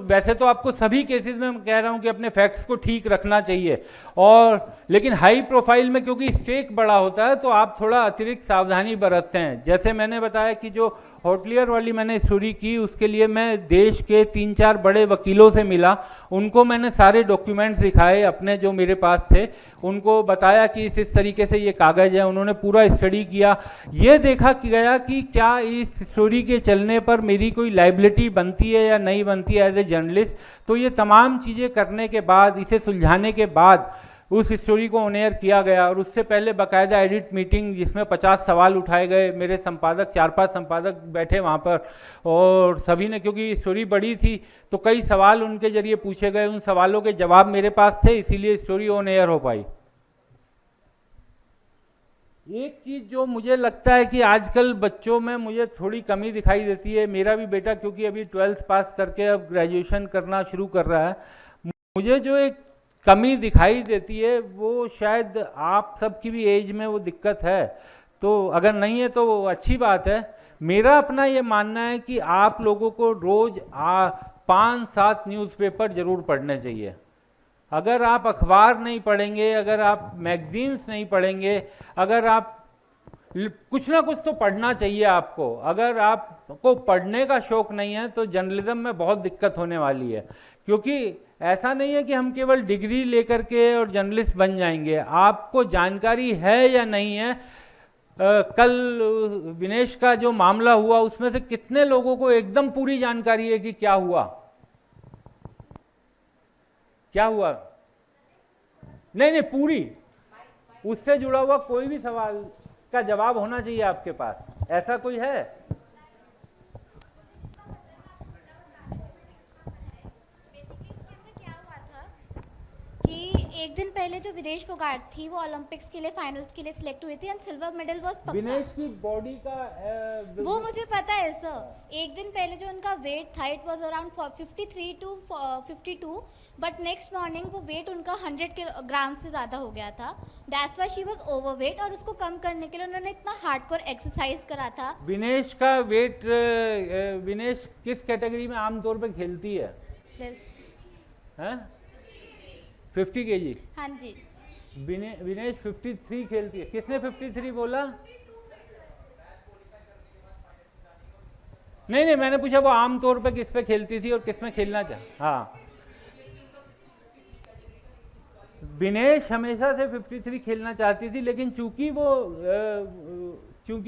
वैसे तो आपको सभी केसेस में मैं कह रहा हूं कि अपने फैक्ट्स को ठीक रखना चाहिए, और लेकिन हाई प्रोफाइल में क्योंकि स्टेक बड़ा होता है तो आप थोड़ा अतिरिक्त सावधानी बरतते हैं। जैसे मैंने बताया कि जो होटलियर वाली मैंने स्टोरी की, उसके लिए मैं देश के 3-4 बड़े वकीलों से मिला, उनको मैंने सारे डॉक्यूमेंट्स दिखाए अपने जो मेरे पास थे, उनको बताया कि इस तरीके से ये कागज़ है, उन्होंने पूरा स्टडी किया, ये देखा गया कि क्या इस स्टोरी के चलने पर मेरी कोई लाइबिलिटी बनती है या नहीं बनती है एज ए जर्नलिस्ट। तो ये तमाम चीज़ें करने के बाद, इसे सुलझाने के बाद उस स्टोरी को ऑन एयर किया गया, और उससे पहले बाकायदा एडिट मीटिंग जिसमें 50 सवाल उठाए गए, मेरे संपादक 4-5 संपादक बैठे वहाँ पर, और सभी ने, क्योंकि स्टोरी बड़ी थी तो कई सवाल उनके जरिए पूछे गए, उन सवालों के जवाब मेरे पास थे, इसीलिए स्टोरी ऑन एयर हो पाई। एक चीज़ जो मुझे लगता है कि आजकल बच्चों में मुझे थोड़ी कमी दिखाई देती है, मेरा भी बेटा क्योंकि अभी 12th पास करके अब ग्रेजुएशन करना शुरू कर रहा है, मुझे जो एक कमी दिखाई देती है वो शायद आप सबकी भी एज में वो दिक्कत है, तो अगर नहीं है तो वो अच्छी बात है। मेरा अपना ये मानना है कि आप लोगों को रोज 5-7 न्यूज़पेपर जरूर पढ़ने चाहिए। अगर आप अखबार नहीं पढ़ेंगे, अगर आप मैगजीन्स नहीं पढ़ेंगे, अगर आप कुछ ना कुछ तो पढ़ना चाहिए आपको। अगर आपको पढ़ने का शौक नहीं है तो जर्नलिज्म में बहुत दिक्कत होने वाली है, क्योंकि ऐसा नहीं है कि हम केवल डिग्री लेकर के और जर्नलिस्ट बन जाएंगे। आपको जानकारी है या नहीं है, कल विनेश का जो मामला हुआ उसमें से कितने लोगों को एकदम पूरी जानकारी है कि क्या हुआ? क्या हुआ? नहीं नहीं, पूरी उससे जुड़ा हुआ कोई भी सवाल का जवाब होना चाहिए आपके पास। ऐसा कोई है? कि एक दिन पहले जो विनेश फोगाट थी वो ओलंपिक्स के लिए फाइनल्स के लिए सिलेक्ट हुई थी एंड सिल्वर मेडल वाज पक्का। विनेश की बॉडी का वो मुझे पता है सर। एक दिन पहले जो उनका वेट था it was around 53 to 52, but next morning वो वेट उनका 100 किलोग्राम से ज़्यादा हो गया था। That's why she was overweight और उसको कम करने के लिए उन्होंने इतना हार्डकोर एक्सरसाइज करा था। विनेश का वेट, विनेश किस कैटेगरी में आमतौर पे खेलती है? प्लीज। हैं? 50 kg। हाँ जी। विनेश 53 खेलती है। किसने 53 बोला? नहीं नहीं, मैंने पूछा वो आमतौर पे किस पे खेलती थी और किस में खेलना चाह। हाँ, विनेश हमेशा से 53 खेलना चाहती थी, लेकिन चूंकि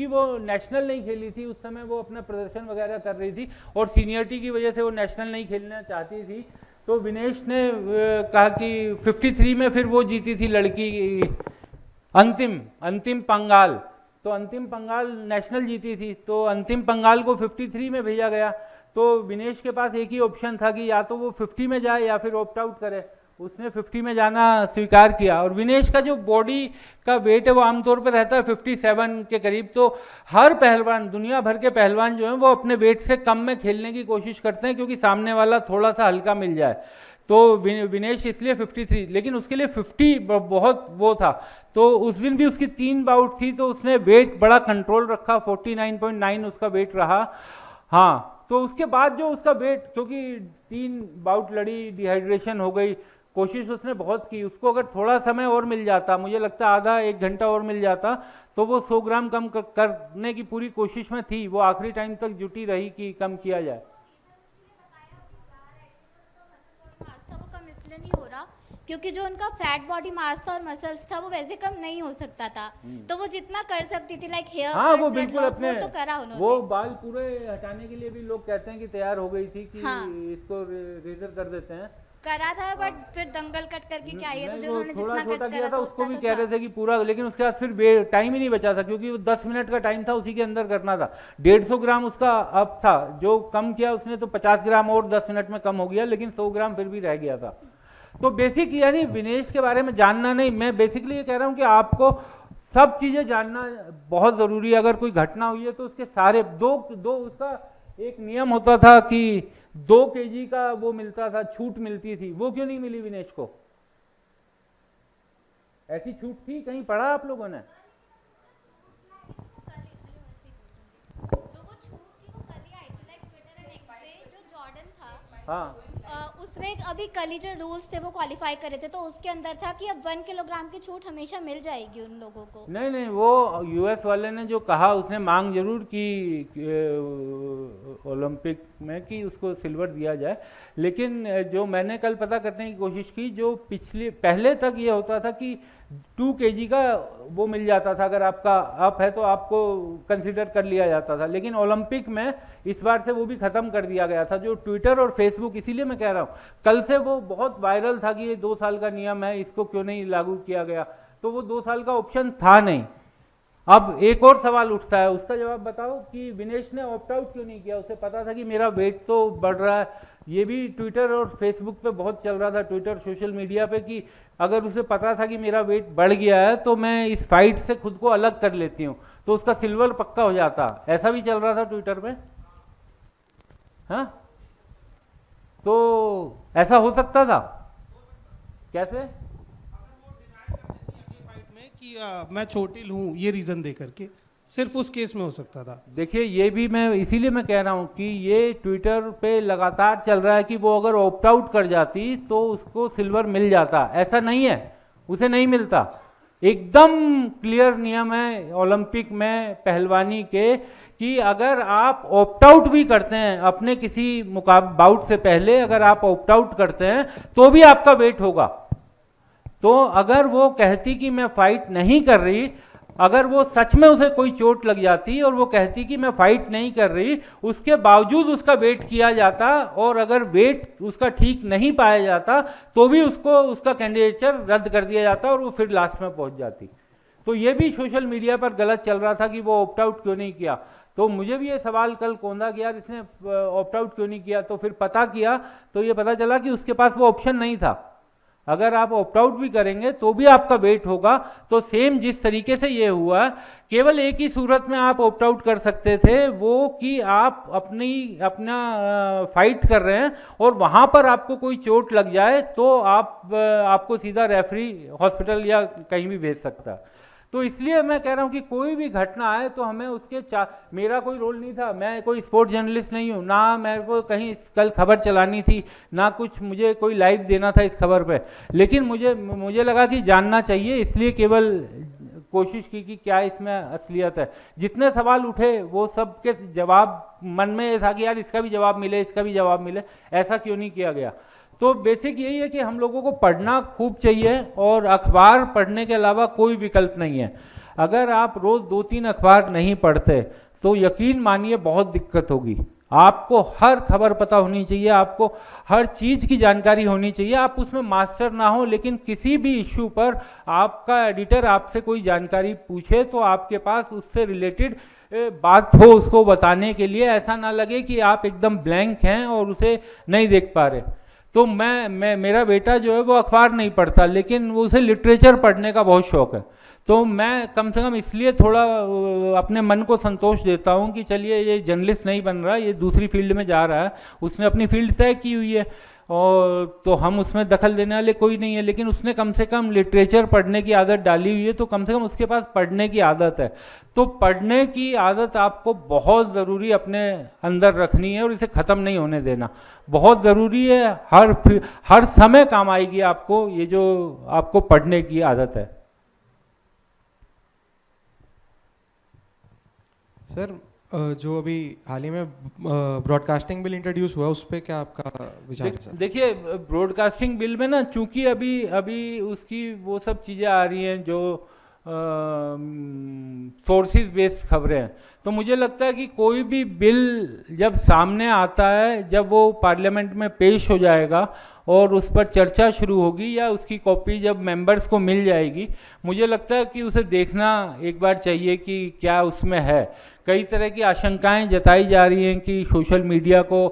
वो नेशनल नहीं खेली थी उस समय, वो अपना प्रदर्शन वगैरह कर रही थी और सीनियरिटी की वजह से वो नेशनल नहीं खेलना चाहती थी। तो विनेश ने कहा कि 53 में फिर वो जीती थी लड़की अंतिम पंगाल। तो अंतिम पंगाल नेशनल जीती थी, तो अंतिम पंगाल को 53 में भेजा गया। तो विनेश के पास एक ही ऑप्शन था कि या तो वो 50 में जाए या फिर ऑप्ट आउट करे। उसने 50 में जाना स्वीकार किया। और विनेश का जो बॉडी का वेट है वो आमतौर पर रहता है 57 के करीब। तो हर पहलवान, दुनिया भर के पहलवान जो हैं वो अपने वेट से कम में खेलने की कोशिश करते हैं, क्योंकि सामने वाला थोड़ा सा हल्का मिल जाए। तो विनेश इसलिए 53, लेकिन उसके लिए 50 बहुत वो था। तो उस दिन भी उसकी 3 बाउट थी, तो उसने वेट बड़ा कंट्रोल रखा, 49.9 उसका वेट रहा। हाँ, तो उसके बाद जो उसका वेट, क्योंकि 3 बाउट लड़ी, डिहाइड्रेशन हो गई, कोशिश उसने बहुत की। उसको अगर थोड़ा समय और मिल जाता, मुझे लगता आधा 1 घंटा और मिल जाता, तो वो 100 ग्राम कम करने की पूरी कोशिश में थी। वो आखिरी टाइम तक जुटी रही कि कम किया जाए। नहीं हो रहा क्योंकि जो उनका फैट बॉडी मास था और मसल्स था वो वैसे कम नहीं हो सकता था। तो वो जितना कर सकती थी, लाइक हेयर हाँ, कट, वो ब्लड बिल्कुल लॉस, अपने वो तो करा उन्होंने। वो बाल पूरे हटाने के लिए भी लोग कहते हैं कि तैयार हो गई थी कि हाँ। इसको रेजर कर देते हैं। करा था, बट फिर दंगल कट करके क्या है, तो जो उन्होंने थोड़ा जितना छोटा कट किया करा था था उसको भी उतना कह तो रहे थे कि पूरा, लेकिन उसके बाद फिर टाइम ही नहीं बचा था, क्योंकि वो 10 मिनट का टाइम था, उसी के अंदर करना था। 150 ग्राम उसका अप था, जो कम किया उसने तो 50 ग्राम और 10 मिनट में कम हो गया, लेकिन 100 ग्राम फिर भी रह गया था। तो बेसिक यानी विनेश के बारे में जानना नहीं, मैं बेसिकली ये कह रहा हूँ कि आपको सब चीज़ें जानना बहुत ज़रूरी है। अगर कोई घटना हुई है तो उसके सारे दो उसका एक नियम होता था कि 2 kg का वो मिलता था, छूट मिलती थी। वो क्यों नहीं मिली विनेश को? ऐसी छूट थी, कहीं पढ़ा आप लोगों ने? हाँ, उसने अभी कल ही जो रूल्स थे वो क्वालिफाई करे थे, तो उसके अंदर था कि अब 1 किलोग्राम की छूट हमेशा मिल जाएगी उन लोगों को। नहीं, वो यूएस वाले ने जो कहा, उसने मांग जरूर की ओलंपिक में कि उसको सिल्वर दिया जाए, लेकिन जो मैंने कल पता करने की कोशिश की, जो पहले तक ये होता था कि 2 kg का वो मिल जाता था, अगर आपका अप है तो आपको कंसिडर कर लिया जाता था। लेकिन ओलंपिक में इस बार से वो भी ख़त्म कर दिया गया था। जो ट्विटर और फेसबुक, इसीलिए मैं कह रहा हूँ कल से वो बहुत वायरल था कि ये 2 साल का नियम है, इसको क्यों नहीं लागू किया गया। तो वो 2 साल का ऑप्शन था नहीं। अब एक और सवाल उठता है, उसका जवाब बताओ कि विनेश ने ऑप्ट आउट क्यों नहीं किया? उसे पता था कि मेरा वेट तो बढ़ रहा है। ये भी ट्विटर और फेसबुक पे बहुत चल रहा था, ट्विटर सोशल मीडिया पे, कि अगर उसे पता था कि मेरा वेट बढ़ गया है तो मैं इस फाइट से खुद को अलग कर लेती हूँ, तो उसका सिल्वर पक्का हो जाता। ऐसा भी चल रहा था ट्विटर पे। हाँ, तो ऐसा हो सकता था? कैसे? कि मैं चोटिल हूँ, ये रीज़न दे करके सिर्फ उस केस में हो सकता था। देखिए, ये भी मैं इसीलिए मैं कह रहा हूँ कि ये ट्विटर पे लगातार चल रहा है कि वो अगर ऑप्ट आउट कर जाती तो उसको सिल्वर मिल जाता। ऐसा नहीं है, उसे नहीं मिलता। एकदम क्लियर नियम है ओलंपिक में पहलवानी के कि अगर आप ऑप्ट आउट भी करते हैं अपने किसी बाउट से पहले, अगर आप ऑप्ट आउट करते हैं तो भी आपका वेट होगा। तो अगर वो कहती कि मैं फाइट नहीं कर रही, अगर वो सच में उसे कोई चोट लग जाती और वो कहती कि मैं फाइट नहीं कर रही, उसके बावजूद उसका वेट किया जाता और अगर वेट उसका ठीक नहीं पाया जाता तो भी उसको उसका कैंडिडेचर रद्द कर दिया जाता और वो फिर लास्ट में पहुंच जाती। तो ये भी सोशल मीडिया पर गलत चल रहा था कि वो ऑप्ट आउट क्यों नहीं किया। तो मुझे भी ये सवाल कल कौंधा कि यार इसने ऑप्ट आउट क्यों नहीं किया, तो फिर पता किया तो ये पता चला कि उसके पास वो ऑप्शन नहीं था। अगर आप ऑप्ट आउट भी करेंगे तो भी आपका वेट होगा। तो सेम जिस तरीके से ये हुआ, केवल एक ही सूरत में आप ऑप्ट आउट कर सकते थे, वो कि आप अपना फाइट कर रहे हैं और वहाँ पर आपको कोई चोट लग जाए तो आपको सीधा रेफरी हॉस्पिटल या कहीं भी भेज सकता है। तो इसलिए मैं कह रहा हूँ कि कोई भी घटना आए तो हमें उसके मेरा कोई रोल नहीं था, मैं कोई स्पोर्ट जर्नलिस्ट नहीं हूँ, ना मेरे को कहीं कल खबर चलानी थी, ना कुछ मुझे कोई लाइव देना था इस खबर पे, लेकिन मुझे लगा कि जानना चाहिए, इसलिए केवल कोशिश की कि क्या इसमें असलियत है। जितने सवाल उठे वो सब के जवाब मन में ये था कि यार इसका भी जवाब मिले, इसका भी जवाब मिले, ऐसा क्यों नहीं किया गया। तो बेसिक यही है कि हम लोगों को पढ़ना खूब चाहिए और अखबार पढ़ने के अलावा कोई विकल्प नहीं है। अगर आप रोज़ 2-3 अखबार नहीं पढ़ते तो यकीन मानिए बहुत दिक्कत होगी। आपको हर खबर पता होनी चाहिए, आपको हर चीज़ की जानकारी होनी चाहिए। आप उसमें मास्टर ना हो, लेकिन किसी भी इश्यू पर आपका एडिटर आपसे कोई जानकारी पूछे तो आपके पास उससे रिलेटेड बात हो उसको बताने के लिए, ऐसा ना लगे कि आप एकदम ब्लैंक हैं और उसे नहीं देख पा रहे। तो मेरा बेटा जो है वो अखबार नहीं पढ़ता, लेकिन वो उसे लिटरेचर पढ़ने का बहुत शौक है। तो मैं कम से कम इसलिए थोड़ा अपने मन को संतोष देता हूँ कि चलिए ये जर्नलिस्ट नहीं बन रहा, ये दूसरी फील्ड में जा रहा है, उसने अपनी फील्ड तय की हुई है और तो हम उसमें दखल देने वाले कोई नहीं है, लेकिन उसने कम से कम लिटरेचर पढ़ने की आदत डाली हुई है, तो कम से कम उसके पास पढ़ने की आदत है। तो पढ़ने की आदत आपको बहुत ज़रूरी अपने अंदर रखनी है और इसे ख़त्म नहीं होने देना बहुत ज़रूरी है। हर समय काम आएगी आपको ये जो आपको पढ़ने की आदत है। सर, जो अभी हाल ही में ब्रॉडकास्टिंग बिल इंट्रोड्यूस हुआ उस पर क्या आपका विचार है सर? देखिए, ब्रॉडकास्टिंग बिल में ना चूंकि अभी उसकी वो सब चीज़ें आ रही हैं जो सोर्सेज बेस्ड खबरें हैं, तो मुझे लगता है कि कोई भी बिल जब सामने आता है, जब वो पार्लियामेंट में पेश हो जाएगा और उस पर चर्चा शुरू होगी या उसकी कॉपी जब मेंबर्स को मिल जाएगी, मुझे लगता है कि उसे देखना एक बार चाहिए कि क्या उसमें है। कई तरह की आशंकाएं जताई जा रही हैं कि सोशल मीडिया को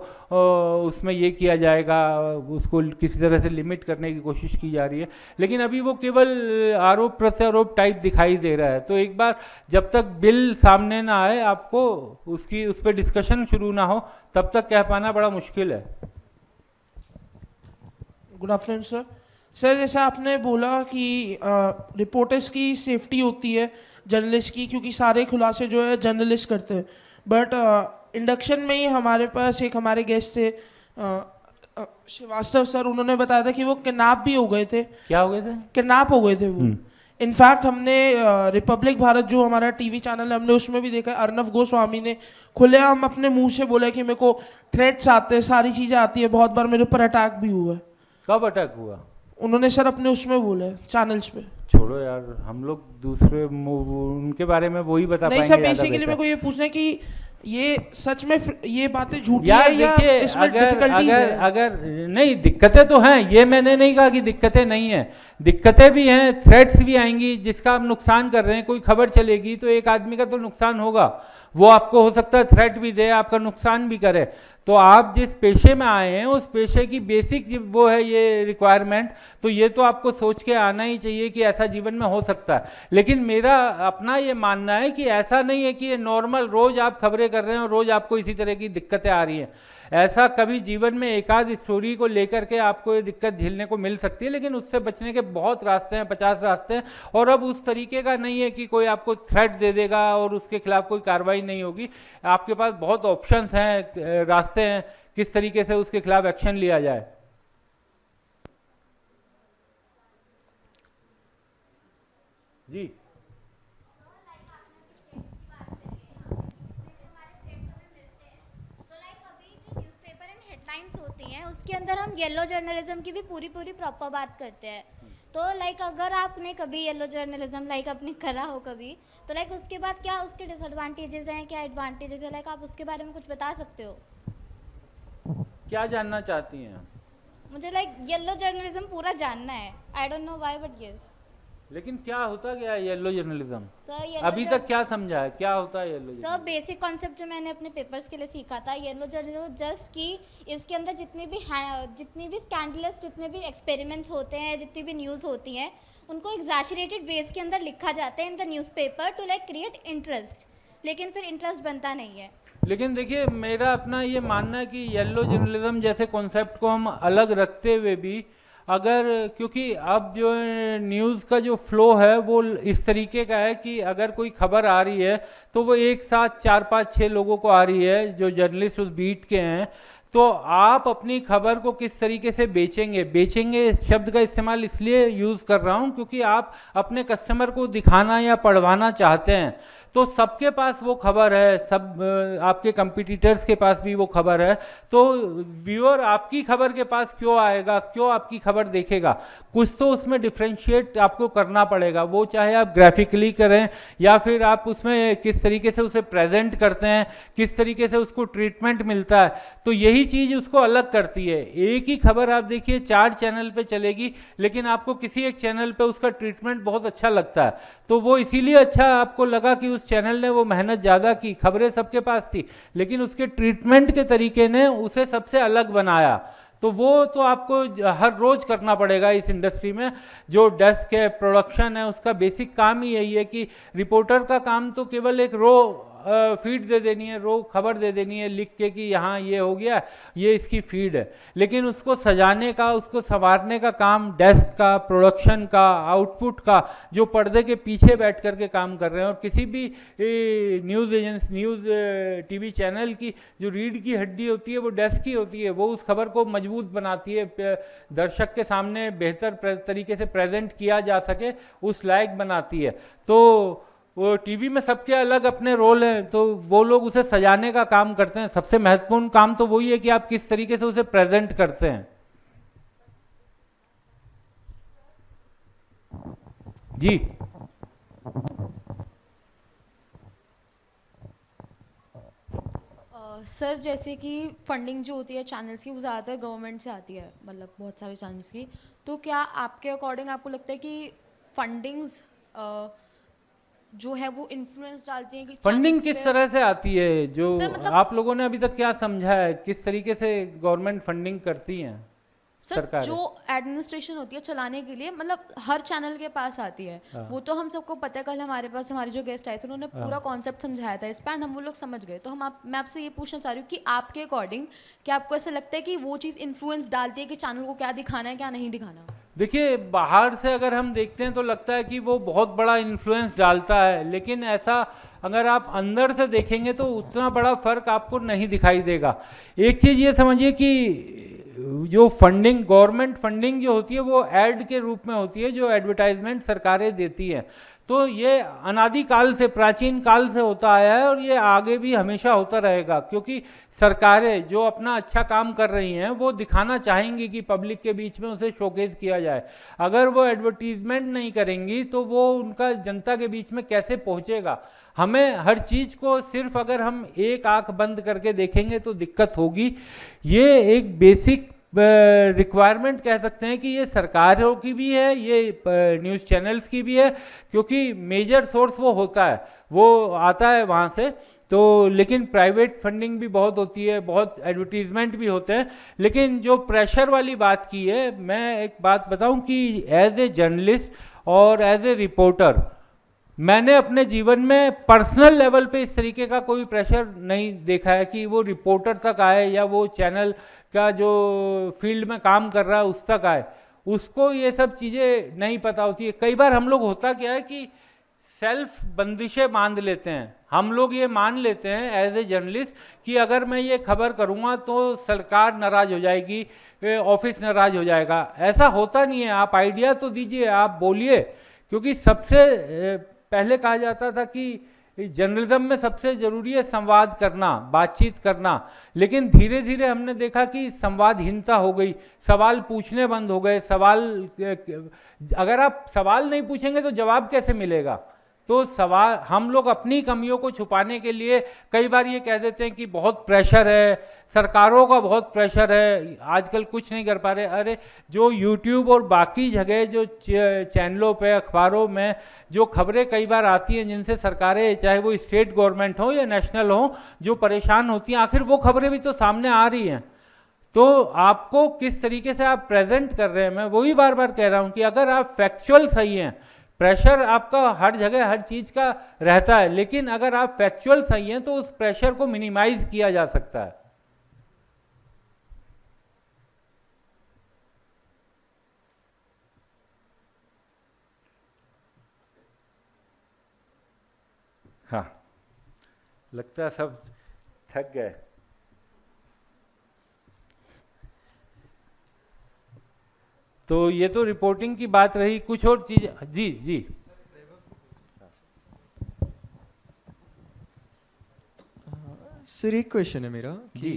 उसमें ये किया जाएगा, उसको किसी तरह से लिमिट करने की कोशिश की जा रही है, लेकिन अभी वो केवल आरोप प्रत्यारोप टाइप दिखाई दे रहा है। तो एक बार जब तक बिल सामने ना आए, आपको उस पर डिस्कशन शुरू ना हो, तब तक कह पाना बड़ा मुश्किल है। Good afternoon sir. सर, जैसा आपने बोला कि रिपोर्टर्स की सेफ्टी होती है जर्नलिस्ट की, क्योंकि सारे खुलासे जो है जर्नलिस्ट करते हैं, बट इंडक्शन में ही हमारे पास एक हमारे गेस्ट थे श्रीवास्तव सर, उन्होंने बताया था कि वो किडनैप भी हो गए थे। क्या हो गए थे? किडनैप हो गए थे वो। इनफैक्ट हमने रिपब्लिक भारत जो हमारा टीवी चैनल है, हमने उसमें भी देखा, अर्नव गोस्वामी ने खुलेआम अपने मुंह से बोला कि मेरे को थ्रेट्स आते हैं, सारी चीज़ें आती है, बहुत बार मेरे ऊपर अटैक भी हुआ है। कब अटैक हुआ? उन्होंने सर अपने उसमें बोला है चैनल्स पे। छोड़ो यार, हम लोग दूसरे उनके बारे में वही बता पाएंगे। नहीं सर, बेसिकली मेरे को ये पूछना है कि ये सच में ये बातें झूठी यार है या इसमें डिफिकल्टीज है? अगर नहीं, दिक्कतें तो हैं, ये मैंने नहीं कहा कि दिक्कतें नहीं हैं, दिक्कतें भी हैं, थ्रेट्स भी आएंगी जिसका आप नुकसान कर रहे हैं। कोई खबर चलेगी तो एक आदमी का तो नुकसान होगा, वो आपको हो सकता है थ्रेट भी दे, आपका नुकसान भी करे। तो आप जिस पेशे में आए हैं उस पेशे की बेसिक वो है ये रिक्वायरमेंट, तो ये तो आपको सोच के आना ही चाहिए कि ऐसा जीवन में हो सकता है। लेकिन मेरा अपना ये मानना है कि ऐसा नहीं है कि ये नॉर्मल रोज आप खबरें कर रहे हैं और रोज आपको इसी तरह की दिक्कतें आ रही हैं। ऐसा कभी जीवन में एक आध स्टोरी को लेकर के आपको ये दिक्कत झेलने को मिल सकती है, लेकिन उससे बचने के बहुत रास्ते हैं, 50 रास्ते हैं। और अब उस तरीके का नहीं है कि कोई आपको थ्रेट दे देगा और उसके खिलाफ कोई कार्रवाई नहीं होगी। आपके पास बहुत ऑप्शंस हैं, रास्ते हैं किस तरीके से उसके खिलाफ एक्शन लिया जाए। जी, होती हैं उसके अंदर हम येलो जर्नलिज्म की भी पूरी प्रॉपर बात करते हैं। तो लाइक अगर आपने कभी येलो जर्नलिज्म लाइक आपने करा हो कभी, तो लाइक उसके बाद क्या उसके डिसएडवांटेजेस हैं, क्या एडवांटेजेस है, लाइक आप उसके बारे में कुछ बता सकते हो? क्या जानना चाहती हैं? मुझे लाइक येलो जर्नलिज्म पूरा जानना है, I don't know why but yes. लेकिन क्या होता क्या है येलो जर्नलिज्म? सर अभी तक क्या समझा है, क्या होता है येलो? सर बेसिक कॉन्सेप्ट जो मैंने अपने पेपर्स के लिए सीखा था, येलो जर्नलिज्म जस्ट कि इसके अंदर जितनी भी स्कैंडलस जितने भी एक्सपेरिमेंट्स होते हैं, जितनी भी न्यूज़ होती हैं, उनको एग्जैजरेटेड वेज के अंदर लिखा जाता है in the newspaper to like create interest, लेकिन फिर इंटरेस्ट बनता नहीं है। लेकिन देखिए मेरा अपना ये मानना है कि येलो जर्नलिज्म जैसे कॉन्सेप्ट को हम अलग रखते हुए भी अगर, क्योंकि अब जो न्यूज़ का जो फ्लो है वो इस तरीके का है कि अगर कोई खबर आ रही है तो वो एक साथ 4-5-6 लोगों को आ रही है जो जर्नलिस्ट उस बीट के हैं, तो आप अपनी खबर को किस तरीके से बेचेंगे शब्द का इस्तेमाल इसलिए यूज़ कर रहा हूँ क्योंकि आप अपने कस्टमर को दिखाना या पढ़वाना चाहते हैं, तो सबके पास वो खबर है, सब आपके कंपटीटर्स के पास भी वो खबर है, तो व्यूअर आपकी खबर के पास क्यों आएगा, क्यों आपकी खबर देखेगा? कुछ तो उसमें डिफ्रेंशिएट आपको करना पड़ेगा, वो चाहे आप ग्राफिकली करें या फिर आप उसमें किस तरीके से उसे प्रेजेंट करते हैं, किस तरीके से उसको ट्रीटमेंट मिलता है, तो यही चीज़ उसको अलग करती है। एक ही खबर आप देखिए 4 चैनल पे चलेगी, लेकिन आपको किसी एक चैनल पे उसका ट्रीटमेंट बहुत अच्छा लगता है, तो वो इसीलिए अच्छा आपको लगा कि उस चैनल ने वो मेहनत ज़्यादा की, खबरें सबके पास थी, लेकिन उसके ट्रीटमेंट के तरीके ने उसे सबसे अलग बनाया। तो वो तो आपको हर रोज करना पड़ेगा इस इंडस्ट्री में। जो डेस्क है, प्रोडक्शन है, उसका बेसिक काम ही यही है कि रिपोर्टर का काम तो केवल एक रो फीड दे देनी है, रो खबर दे देनी है लिख के कि यहाँ ये हो गया, ये इसकी फीड है, लेकिन उसको सजाने का, उसको संवारने का काम डेस्क का, प्रोडक्शन का, आउटपुट का, जो पर्दे के पीछे बैठ करके काम कर रहे हैं। और किसी भी news agency, news TV channel की जो रीढ़ की हड्डी होती है वो डेस्क ही होती है, वो उस खबर को मजबूत बनाती है, दर्शक के सामने बेहतर तरीके से प्रेजेंट किया जा सके उस लायक बनाती है। तो वो टीवी में सबके अलग अपने रोल हैं, तो वो लोग उसे सजाने का काम करते हैं। सबसे महत्वपूर्ण काम तो वही है कि आप किस तरीके से उसे प्रेजेंट करते हैं। जी सर जैसे कि फंडिंग जो होती है चैनल्स की वो ज़्यादातर गवर्नमेंट से आती है, मतलब बहुत सारे चैनल्स की, तो क्या आपके अकॉर्डिंग आपको लगता है कि फंडिंग्स जो है वो इन्फ्लुएंस डालती है कि फंडिंग किस तरह से आती है? जो मतलब आप लोगों ने अभी तक क्या समझा है, किस तरीके से गवर्नमेंट फंडिंग करती है? सर जो एडमिनिस्ट्रेशन होती है चलाने के लिए, मतलब हर चैनल के पास आती है, वो तो हम सबको पता है। कल हमारे पास हमारे जो गेस्ट आए थे उन्होंने पूरा कॉन्सेप्ट समझाया था इस पर, एंड हम वो लोग समझ गए। तो मैं आपसे ये पूछना चाह रही हूँ कि आपके अकॉर्डिंग क्या आपको ऐसा लगता है कि वो चीज़ इन्फ्लुएंस डालती है कि चैनल को क्या दिखाना है क्या नहीं दिखाना? देखिए बाहर से अगर हम देखते हैं तो लगता है कि वो बहुत बड़ा इन्फ्लुएंस डालता है, लेकिन ऐसा अगर आप अंदर से देखेंगे तो उतना बड़ा फर्क आपको नहीं दिखाई देगा। एक चीज़ ये समझिए कि जो फंडिंग, गवर्नमेंट फंडिंग जो होती है वो ऐड के रूप में होती है, जो एडवर्टाइजमेंट सरकारें देती हैं। तो ये अनादिकाल से, प्राचीन काल से होता आया है और ये आगे भी हमेशा होता रहेगा, क्योंकि सरकारें जो अपना अच्छा काम कर रही हैं वो दिखाना चाहेंगी कि पब्लिक के बीच में उसे शोकेस किया जाए। अगर वो एडवर्टीजमेंट नहीं करेंगी तो वो उनका जनता के बीच में कैसे पहुंचेगा? हमें हर चीज़ को सिर्फ अगर हम एक आंख बंद करके देखेंगे तो दिक्कत होगी। ये एक बेसिक रिक्वायरमेंट कह सकते हैं कि ये सरकारों की भी है, ये न्यूज़ चैनल्स की भी है, क्योंकि मेजर सोर्स वो होता है, वो आता है वहाँ से। तो लेकिन प्राइवेट फंडिंग भी बहुत होती है, बहुत एडवर्टीजमेंट भी होते हैं। लेकिन जो प्रेशर वाली बात की है, मैं एक बात बताऊं कि एज ए जर्नलिस्ट और एज ए रिपोर्टर मैंने अपने जीवन में पर्सनल लेवल पे इस तरीके का कोई प्रेशर नहीं देखा है कि वो रिपोर्टर तक आए या वो चैनल का जो फील्ड में काम कर रहा है उस तक आए, उसको ये सब चीज़ें नहीं पता होती है। कई बार हम लोग, होता क्या है कि सेल्फ बंदिशें बांध लेते हैं। हम लोग ये मान लेते हैं एज ए जर्नलिस्ट कि अगर मैं ये खबर करूँगा तो सरकार नाराज़ हो जाएगी, ऑफिस नाराज़ हो जाएगा। ऐसा होता नहीं है। आप आइडिया तो दीजिए, आप बोलिए, क्योंकि सबसे पहले कहा जाता था कि जर्नलिज्म में सबसे ज़रूरी है संवाद करना, बातचीत करना, लेकिन धीरे धीरे हमने देखा कि संवादहीनता हो गई, सवाल पूछने बंद हो गए। अगर आप सवाल नहीं पूछेंगे तो जवाब कैसे मिलेगा? तो सवाल, हम लोग अपनी कमियों को छुपाने के लिए कई बार ये कह देते हैं कि बहुत प्रेशर है, सरकारों का बहुत प्रेशर है, आजकल कुछ नहीं कर पा रहे। अरे जो यूट्यूब और बाकी जगह जो चैनलों पे, अखबारों में जो खबरें कई बार आती हैं जिनसे सरकारें, चाहे वो स्टेट गवर्नमेंट हो या नेशनल हो, जो परेशान होती हैं, आखिर वो खबरें भी तो सामने आ रही हैं। तो आपको किस तरीके से आप प्रेजेंट कर रहे हैं, मैं वही बार बार कह रहा हूँ कि अगर आप फैक्चुअल सही हैं, प्रेशर आपका हर जगह हर चीज़ का रहता है, लेकिन अगर आप फैक्चुअल सही हैं तो उस प्रेशर को मिनिमाइज किया जा सकता है। हाँ, लगता है सब थक गए। तो ये तो रिपोर्टिंग की बात रही, कुछ और चीज? जी जी। सर एक क्वेश्चन है मेरा कि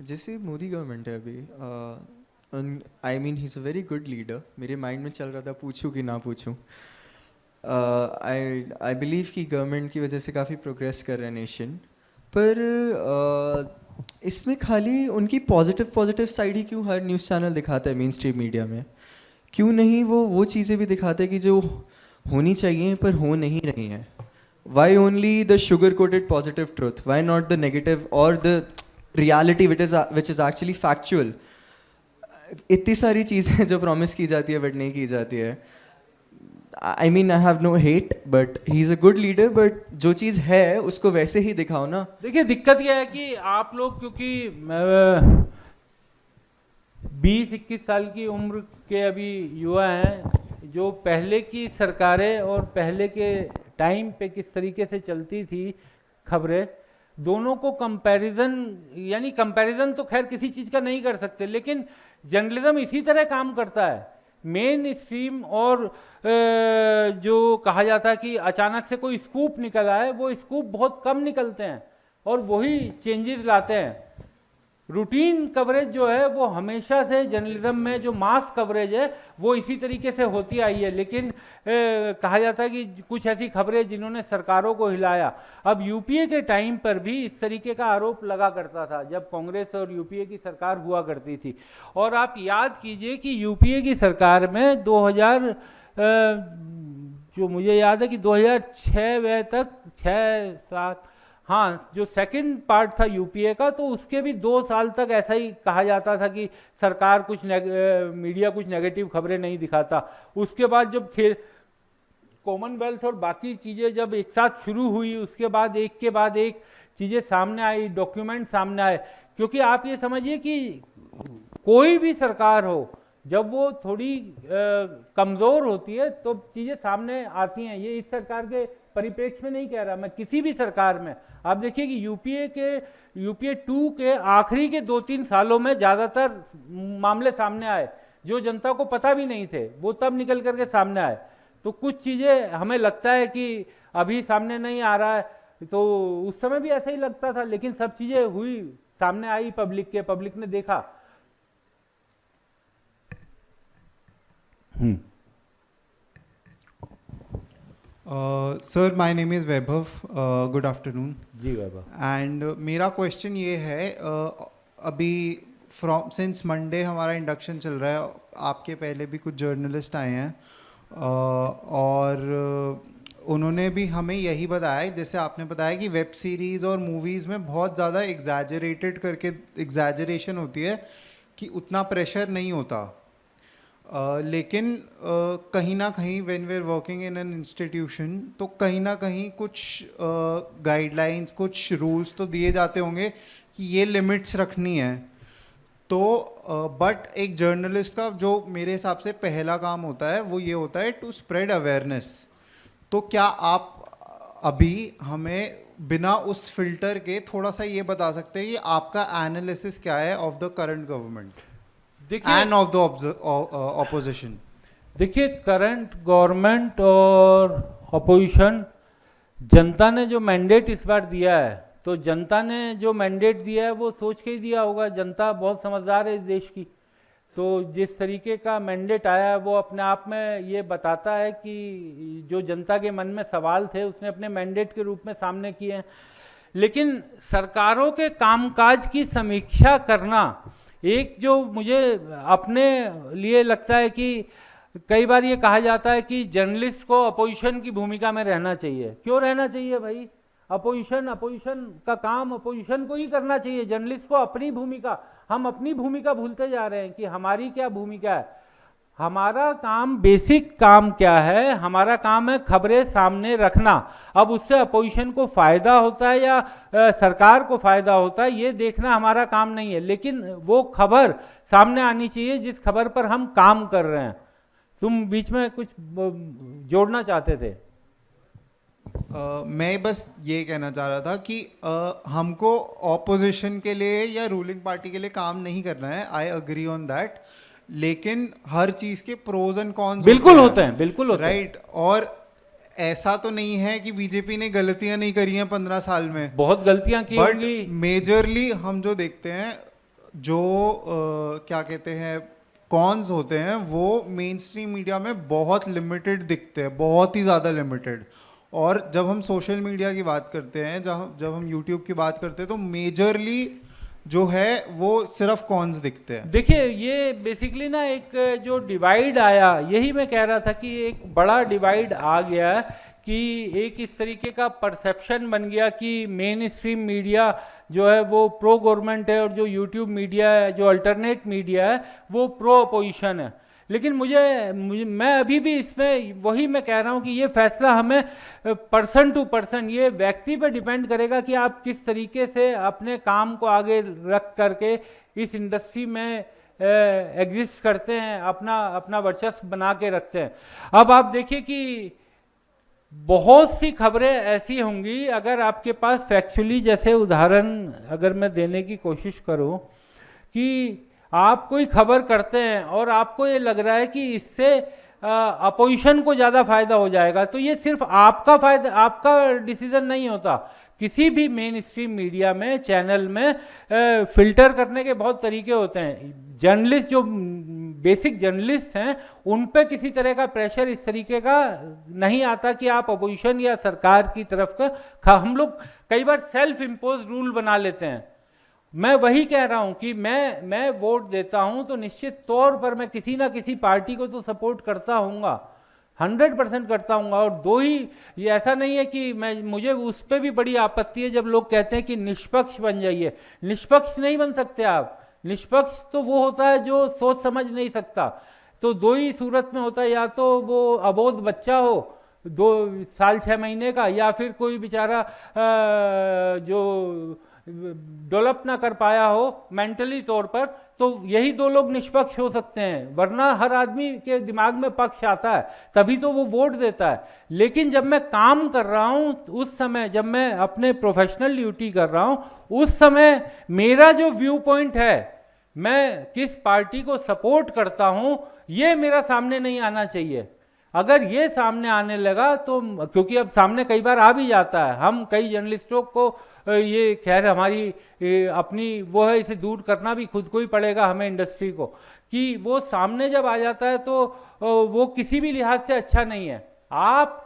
जैसे मोदी गवर्नमेंट है अभी, I mean he is a very good leader, मेरे माइंड में चल रहा था पूछूं कि ना पूछूं। आई बिलीव कि गवर्नमेंट की वजह से काफ़ी प्रोग्रेस कर रहा है नेशन, पर इसमें खाली उनकी पॉजिटिव साइड ही क्यों हर न्यूज़ चैनल दिखाता है मेन स्ट्रीम मीडिया में? क्यों नहीं वो चीज़ें भी दिखाते हैं कि जो होनी चाहिए पर हो नहीं रही हैं? Why only the sugar coated positive truth? Why not the negative और the reality which is actually factual? इतनी सारी चीज़ें जो प्रॉमिस की जाती है बट नहीं की जाती है। I mean, I have no hate, but he's a good leader, but जो चीज़ है उसको वैसे ही दिखाओ ना। देखिए दिक्कत यह है कि आप लोग, क्योंकि 20-21 साल की उम्र के अभी युवा हैं, जो पहले की सरकारें और पहले के टाइम पे किस तरीके से चलती थी खबरें, दोनों को कंपैरिजन, यानी कंपैरिजन तो खैर किसी चीज़ का नहीं कर सकते, लेकिन जर्नलिज्म इसी तरह काम करता है। मेन स्ट्रीम और जो कहा जाता है कि अचानक से कोई स्कूप निकल आए, वो स्कूप बहुत कम निकलते हैं और वही चेंजेस लाते हैं। रूटीन कवरेज जो है वो हमेशा से जर्नलिज्म में जो मास कवरेज है वो इसी तरीके से होती आई है, लेकिन कहा जाता है कि कुछ ऐसी खबरें जिन्होंने सरकारों को हिलाया। अब यूपीए के टाइम पर भी इस तरीके का आरोप लगा करता था जब कांग्रेस और यूपीए की सरकार हुआ करती थी। और आप याद कीजिए कि यूपीए की सरकार में 2000 जो मुझे याद है कि 2006 तक 6-7, हाँ, जो सेकंड पार्ट था यूपीए का, तो उसके भी 2 साल तक ऐसा ही कहा जाता था कि सरकार कुछ मीडिया कुछ नेगेटिव खबरें नहीं दिखाता। उसके बाद जब कॉमनवेल्थ और बाकी चीज़ें जब एक साथ शुरू हुई, उसके बाद एक के बाद एक चीज़ें सामने आई, डॉक्यूमेंट सामने आए। क्योंकि आप ये समझिए कि कोई भी सरकार हो, जब वो थोड़ी कमज़ोर होती है तो चीज़ें सामने आती हैं। ये इस सरकार के परिप्रेक्ष्य में नहीं कह रहा मैं, किसी भी सरकार में आप देखिए कि यूपीए 2 के आखिरी के 2-3 सालों में ज़्यादातर मामले सामने आए जो जनता को पता भी नहीं थे, वो तब निकल करके सामने आए। तो कुछ चीज़ें हमें लगता है कि अभी सामने नहीं आ रहा है, तो उस समय भी ऐसा ही लगता था, लेकिन सब चीज़ें हुई, सामने आई पब्लिक ने देखा। Sir, my name is Vaibhav, good afternoon. जी वैभव। एंड मेरा क्वेश्चन ये है, अभी सिंस मंडे हमारा इंडक्शन चल रहा है, आपके पहले भी कुछ जर्नलिस्ट आए हैं और उन्होंने भी हमें यही बताया, जैसे आपने बताया कि वेब सीरीज़ और मूवीज़ में बहुत ज़्यादा एग्जैजरेटेड करके एग्जैजरेशन होती है कि उतना प्रेशर नहीं होता। लेकिन कहीं ना कहीं when we are working in an institution, तो कहीं ना कहीं कुछ गाइडलाइंस, कुछ रूल्स तो दिए जाते होंगे कि ये लिमिट्स रखनी है। तो बट एक जर्नलिस्ट का जो मेरे हिसाब से पहला काम होता है वो ये होता है टू स्प्रेड अवेयरनेस। तो क्या आप अभी हमें बिना उस फिल्टर के थोड़ा सा ये बता सकते हैं कि आपका एनालिसिस क्या है of the current government end of the opposition? देखिए, करंट गवर्नमेंट और अपोजिशन, जनता ने जो मैंडेट इस बार दिया है, तो जनता ने जो मैंडेट दिया है वो सोच के ही दिया होगा। जनता बहुत समझदार है इस देश की, तो जिस तरीके का मैंडेट आया है वो अपने आप में ये बताता है कि जो जनता के मन में सवाल थे उसने अपने मैंडेट के रूप में सामने किए हैं। लेकिन सरकारों के कामकाज की समीक्षा करना, एक जो मुझे अपने लिए लगता है कि कई बार ये कहा जाता है कि जर्नलिस्ट को अपोजिशन की भूमिका में रहना चाहिए। क्यों रहना चाहिए भाई? अपोजिशन का काम अपोजिशन को ही करना चाहिए, जर्नलिस्ट को अपनी भूमिका, हम अपनी भूमिका भूलते जा रहे हैं कि हमारी क्या भूमिका है। हमारा काम, बेसिक काम क्या है? हमारा काम है खबरें सामने रखना। अब उससे अपोजिशन को फायदा होता है या सरकार को फायदा होता है ये देखना हमारा काम नहीं है, लेकिन वो खबर सामने आनी चाहिए जिस खबर पर हम काम कर रहे हैं। तुम बीच में कुछ जोड़ना चाहते थे? मैं बस ये कहना चाह रहा था कि हमको ऑपोजिशन के लिए या रूलिंग पार्टी के लिए काम नहीं करना है, आई अग्री ऑन दैट, लेकिन हर चीज़ के प्रोज एंड कॉन्स बिल्कुल होते हैं, बिल्कुल होते हैं, राइट। और ऐसा तो नहीं है कि बीजेपी ने गलतियां नहीं करी हैं 15 साल में, बहुत गलतियां की होंगी। मेजरली हम जो देखते हैं, जो क्या कहते हैं कॉन्स होते हैं, वो मेन स्ट्रीम मीडिया में बहुत लिमिटेड दिखते हैं, बहुत ही ज़्यादा लिमिटेड। और जब हम सोशल मीडिया की बात करते हैं, जब हम यूट्यूब की बात करते हैं, तो मेजरली जो है वो सिर्फ कॉन्स दिखते हैं। देखिए ये बेसिकली ना एक जो डिवाइड आया, यही मैं कह रहा था कि एक बड़ा डिवाइड आ गया कि एक इस तरीके का परसेप्शन बन गया कि मेन स्ट्रीम मीडिया जो है वो प्रो गवर्नमेंट है और जो यूट्यूब मीडिया है, जो अल्टरनेट मीडिया है, वो प्रो अपोजिशन है। लेकिन मैं अभी भी इसमें वही मैं कह रहा हूँ कि ये फैसला हमें पर्सन टू पर्सन, ये व्यक्ति पे डिपेंड करेगा कि आप किस तरीके से अपने काम को आगे रख करके इस इंडस्ट्री में एग्जिस्ट करते हैं, अपना वर्चस्व बना के रखते हैं। अब आप देखिए कि बहुत सी खबरें ऐसी होंगी, अगर आपके पास फैक्चुअली, जैसे उदाहरण अगर मैं देने की कोशिश करूं कि आप कोई खबर करते हैं और आपको ये लग रहा है कि इससे अपोजिशन को ज़्यादा फायदा हो जाएगा, तो ये सिर्फ आपका फायदा, आपका डिसीजन नहीं होता। किसी भी मेन स्ट्रीम मीडिया में, चैनल में फिल्टर करने के बहुत तरीके होते हैं। जर्नलिस्ट, जो बेसिक जर्नलिस्ट हैं, उन पे किसी तरह का प्रेशर इस तरीके का नहीं आता कि आप अपोजिशन या सरकार की तरफ का, हम लोग कई बार सेल्फ इम्पोज रूल बना लेते हैं। मैं वही कह रहा हूं कि मैं वोट देता हूं तो निश्चित तौर पर मैं किसी ना किसी पार्टी को तो सपोर्ट करता हूँगा, 100% करता हूँगा। और दो ही, ये ऐसा नहीं है कि मुझे उस पर भी बड़ी आपत्ति है जब लोग कहते हैं कि निष्पक्ष बन जाइए। निष्पक्ष नहीं बन सकते आप। निष्पक्ष तो वो होता है जो सोच समझ नहीं सकता। तो दो ही सूरत में होता है, या तो वो अबोध बच्चा हो 2 साल 6 महीने का, या फिर कोई बेचारा जो डेवलप ना कर पाया हो मेंटली तौर पर, तो यही 2 लोग निष्पक्ष हो सकते हैं। वरना हर आदमी के दिमाग में पक्ष आता है, तभी तो वो वोट देता है। लेकिन जब मैं काम कर रहा हूं, उस समय जब मैं अपने प्रोफेशनल ड्यूटी कर रहा हूं, उस समय मेरा जो व्यू पॉइंट है, मैं किस पार्टी को सपोर्ट करता हूं, ये मेरा सामने नहीं आना चाहिए। अगर ये सामने आने लगा तो, क्योंकि अब सामने कई बार आ भी जाता है, हम कई जर्नलिस्टों को ये खैर हमारी अपनी वो है, इसे दूर करना भी खुद को ही पड़ेगा हमें, इंडस्ट्री को, कि वो सामने जब आ जाता है तो वो किसी भी लिहाज से अच्छा नहीं है। आप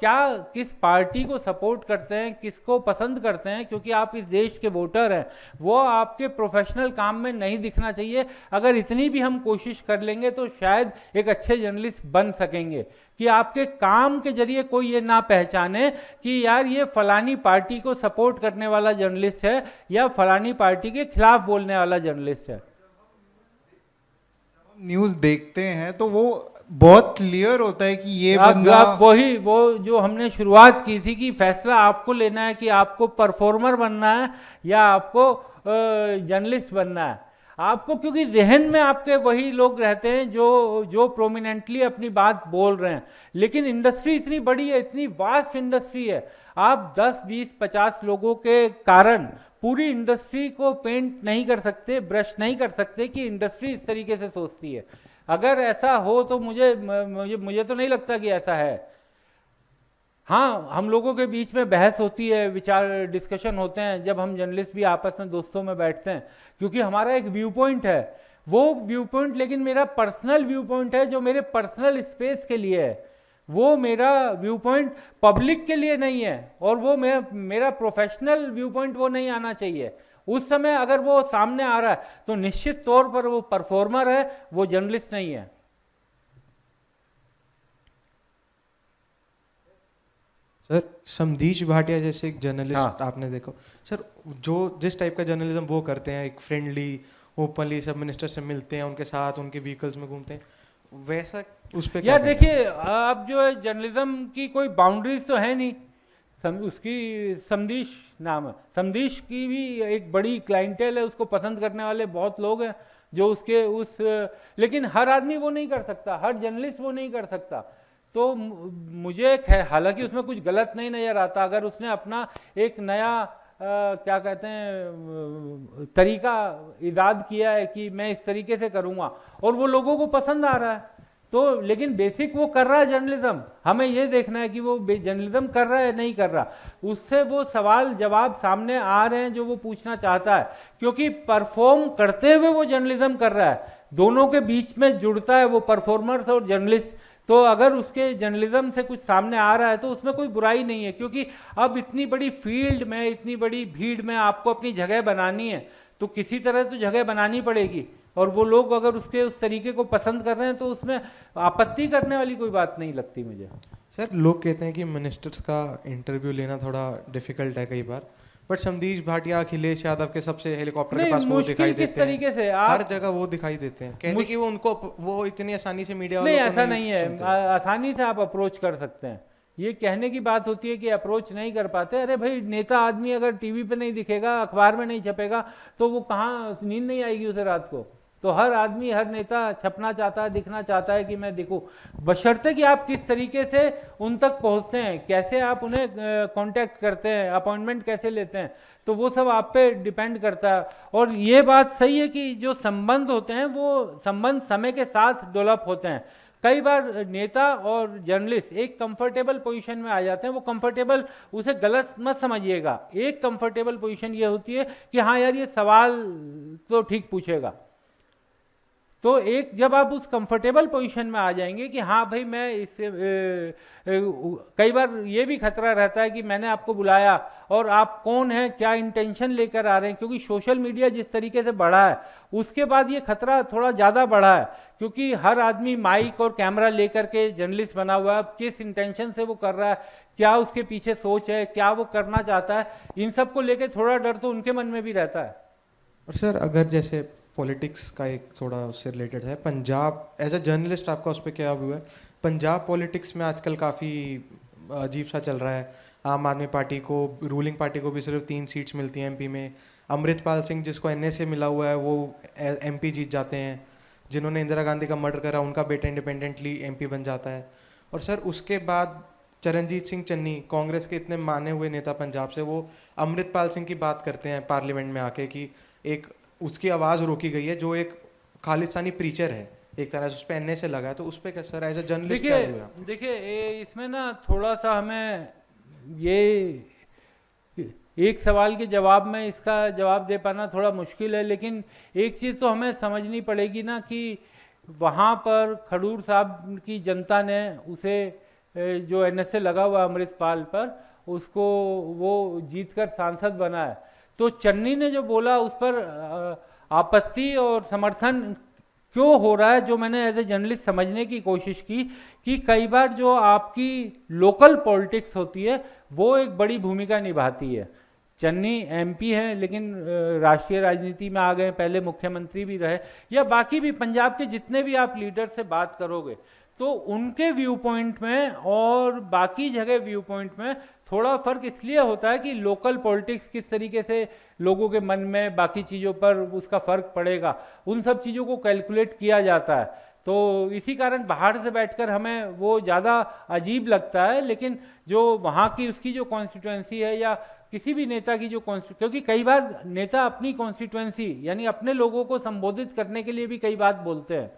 किस पार्टी को सपोर्ट करते हैं, किसको पसंद करते हैं, क्योंकि आप इस देश के वोटर हैं, वो आपके प्रोफेशनल काम में नहीं दिखना चाहिए। अगर इतनी भी हम कोशिश कर लेंगे तो शायद एक अच्छे जर्नलिस्ट बन सकेंगे, कि आपके काम के जरिए कोई ये ना पहचाने कि यार ये फलानी पार्टी को सपोर्ट करने वाला जर्नलिस्ट है या फलानी पार्टी के खिलाफ बोलने वाला जर्नलिस्ट है। न्यूज़ देखते हैं तो वो बहुत क्लियर होता है कि ये बंदा, वही वो जो हमने शुरुआत की थी कि फैसला आपको लेना है कि आपको परफॉर्मर बनना है या आपको जर्नलिस्ट बनना है। आपको, क्योंकि जहन में आपके वही लोग रहते हैं जो प्रोमिनेंटली अपनी बात बोल रहे हैं। लेकिन इंडस्ट्री इतनी बड़ी है, इतनी वास्ट इंडस्ट्री है, आप 10, 20, 50 लोगों के कारण पूरी इंडस्ट्री को पेंट नहीं कर सकते, ब्रश नहीं कर सकते कि इंडस्ट्री इस तरीके से सोचती है। अगर ऐसा हो तो मुझे तो नहीं लगता कि ऐसा है। हाँ, हम लोगों के बीच में बहस होती है, विचार डिस्कशन होते हैं जब हम जर्नलिस्ट भी आपस में दोस्तों में बैठते हैं, क्योंकि हमारा एक व्यू पॉइंट है, वो व्यू पॉइंट लेकिन मेरा पर्सनल व्यू पॉइंट है जो मेरे पर्सनल स्पेस के लिए है, वो मेरा व्यू पॉइंट पब्लिक के लिए नहीं है, और वो मेरा प्रोफेशनल व्यू पॉइंट वो नहीं आना चाहिए। उस समय अगर वो सामने आ रहा है तो निश्चित तौर पर वो परफॉर्मर है, वो जर्नलिस्ट नहीं है। सर, समदीश भाटिया जैसे एक जर्नलिस्ट हाँ। आपने देखो सर, जो जिस टाइप का जर्नलिज्म वो करते हैं, एक फ्रेंडली ओपनली सब मिनिस्टर से मिलते हैं, उनके साथ उनके व्हीकल्स में घूमते हैं, वैसा उस पे यार देखिए, अब जो है जर्नलिज्म की कोई बाउंड्रीज तो है नहीं, उसकी समदीश नाम है, समदीश की भी एक बड़ी क्लाइंटेल है, उसको पसंद करने वाले बहुत लोग हैं जो उसके लेकिन हर आदमी वो नहीं कर सकता, हर जर्नलिस्ट वो नहीं कर सकता। तो मुझे हालांकि उसमें कुछ गलत नहीं नज़र आता, अगर उसने अपना एक नया क्या कहते हैं तरीका ईजाद किया है कि मैं इस तरीके से करूँगा और वो लोगों को पसंद आ रहा है, तो लेकिन बेसिक वो कर रहा है जर्नलिज्म, हमें ये देखना है कि वो जर्नलिज्म कर रहा है नहीं कर रहा, उससे वो सवाल जवाब सामने आ रहे हैं जो वो पूछना चाहता है, क्योंकि परफॉर्म करते हुए वो जर्नलिज्म कर रहा है, दोनों के बीच में जुड़ता है वो परफॉर्मर्स और जर्नलिस्ट। तो अगर उसके जर्नलिज्म से कुछ सामने आ रहा है तो उसमें कोई बुराई नहीं है, क्योंकि अब इतनी बड़ी फील्ड में, इतनी बड़ी भीड़ में आपको अपनी जगह बनानी है, तो किसी तरह तो जगह बनानी पड़ेगी, और वो लोग अगर उसके उस तरीके को पसंद कर रहे हैं तो उसमें आपत्ति करने वाली कोई बात नहीं लगती मुझे। सर, लोग कहते हैं कि मिनिस्टर्स का इंटरव्यू लेना थोड़ा डिफिकल्ट है कई बार, बट समदीश भाटिया, अखिलेश यादव के सबसे हेलीकॉप्टर के पास वो दिखाई देते हैं, तरीके से हर जगह वो दिखाई देते हैं, कहते हैं कि वो उनको वो इतनी आसानी से मीडिया नहीं, ऐसा नहीं है, आसानी से आप अप्रोच कर सकते हैं, ये कहने की बात होती है कि अप्रोच नहीं कर पाते। अरे भाई, नेता आदमी अगर टीवी पे नहीं दिखेगा, अखबार में नहीं छपेगा, तो वो कहाँ नींद नहीं आएगी उसे रात को। तो हर आदमी, हर नेता छपना चाहता है, दिखना चाहता है कि मैं दिखूं, बशर्ते कि आप किस तरीके से उन तक पहुंचते हैं, कैसे आप उन्हें कांटेक्ट करते हैं, अपॉइंटमेंट कैसे लेते हैं, तो वो सब आप पे डिपेंड करता है। और ये बात सही है कि जो संबंध होते हैं वो संबंध समय के साथ डेवलप होते हैं। कई बार नेता और जर्नलिस्ट एक कंफर्टेबल पोजीशन में आ जाते हैं, वो कंफर्टेबल, उसे गलत मत समझिएगा, एक कंफर्टेबल पोजीशन ये होती है कि हाँ यार ये सवाल तो ठीक पूछेगा, तो एक जब आप उस कंफर्टेबल पोजीशन में आ जाएंगे कि हाँ भाई मैं इससे कई बार ये भी खतरा रहता है कि मैंने आपको बुलाया और आप कौन हैं, क्या इंटेंशन लेकर आ रहे हैं, क्योंकि सोशल मीडिया जिस तरीके से बढ़ा है उसके बाद ये खतरा थोड़ा ज़्यादा बढ़ा है, क्योंकि हर आदमी माइक और कैमरा लेकर के जर्नलिस्ट बना हुआ है, किस इंटेंशन से वो कर रहा है, क्या उसके पीछे सोच है, क्या वो करना चाहता है, इन सब को लेकर थोड़ा डर तो उनके मन में भी रहता है। और सर, अगर जैसे पॉलिटिक्स का एक थोड़ा उससे रिलेटेड है, पंजाब एज अ जर्नलिस्ट आपका उस पर क्या व्यू है? पंजाब पॉलिटिक्स में आजकल काफ़ी अजीब सा चल रहा है, आम आदमी पार्टी को, रूलिंग पार्टी को भी सिर्फ 3 सीट्स मिलती हैं एमपी में, अमृतपाल सिंह जिसको एनए से मिला हुआ है वो एमपी जीत जाते हैं, जिन्होंने इंदिरा गांधी का मर्डर करा उनका बेटा इंडिपेंडेंटली एमपी बन जाता है, और सर उसके बाद चरणजीत सिंह चन्नी, कांग्रेस के इतने माने हुए नेता पंजाब से, वो अमृतपाल सिंह की बात करते हैं पार्लियामेंट में आके कि एक उसकी आवाज़ रोकी गई है जो एक खालिस्तानी प्रीचर है, एक तरह से उस पर एनए से लगा है, तो उस पर क्या सर एज ए जर्नलिस्ट क्या हुआ? देखिए इसमें ना थोड़ा सा हमें ये एक सवाल के जवाब में इसका जवाब दे पाना थोड़ा मुश्किल है, लेकिन एक चीज़ तो हमें समझनी पड़ेगी ना कि वहाँ पर खडूर साहब की जनता ने उसे जो एनएस से लगा हुआ अमृतपाल पर, उसको वो जीतकर सांसद बना है, तो चन्नी ने जो बोला उस पर आपत्ति और समर्थन क्यों हो रहा है, जो मैंने एज ए जर्नलिस्ट समझने की कोशिश की कि कई बार जो आपकी लोकल पॉलिटिक्स होती है वो एक बड़ी भूमिका निभाती है। चन्नी एमपी हैं लेकिन राष्ट्रीय राजनीति में आ गए, पहले मुख्यमंत्री भी रहे, या बाकी भी पंजाब के जितने भी आप लीडर से बात करोगे तो उनके व्यू पॉइंट में और बाकी जगह व्यू पॉइंट में थोड़ा फर्क इसलिए होता है कि लोकल पॉलिटिक्स किस तरीके से लोगों के मन में बाकी चीज़ों पर उसका फर्क पड़ेगा, उन सब चीज़ों को कैलकुलेट किया जाता है, तो इसी कारण बाहर से बैठकर हमें वो ज़्यादा अजीब लगता है। लेकिन जो वहाँ की उसकी जो कॉन्स्टिट्यूएंसी है या किसी भी नेता की जो क्योंकि कई बार नेता अपनी कॉन्स्टिट्यूएंसी यानी अपने लोगों को संबोधित करने के लिए भी कई बात बोलते हैं,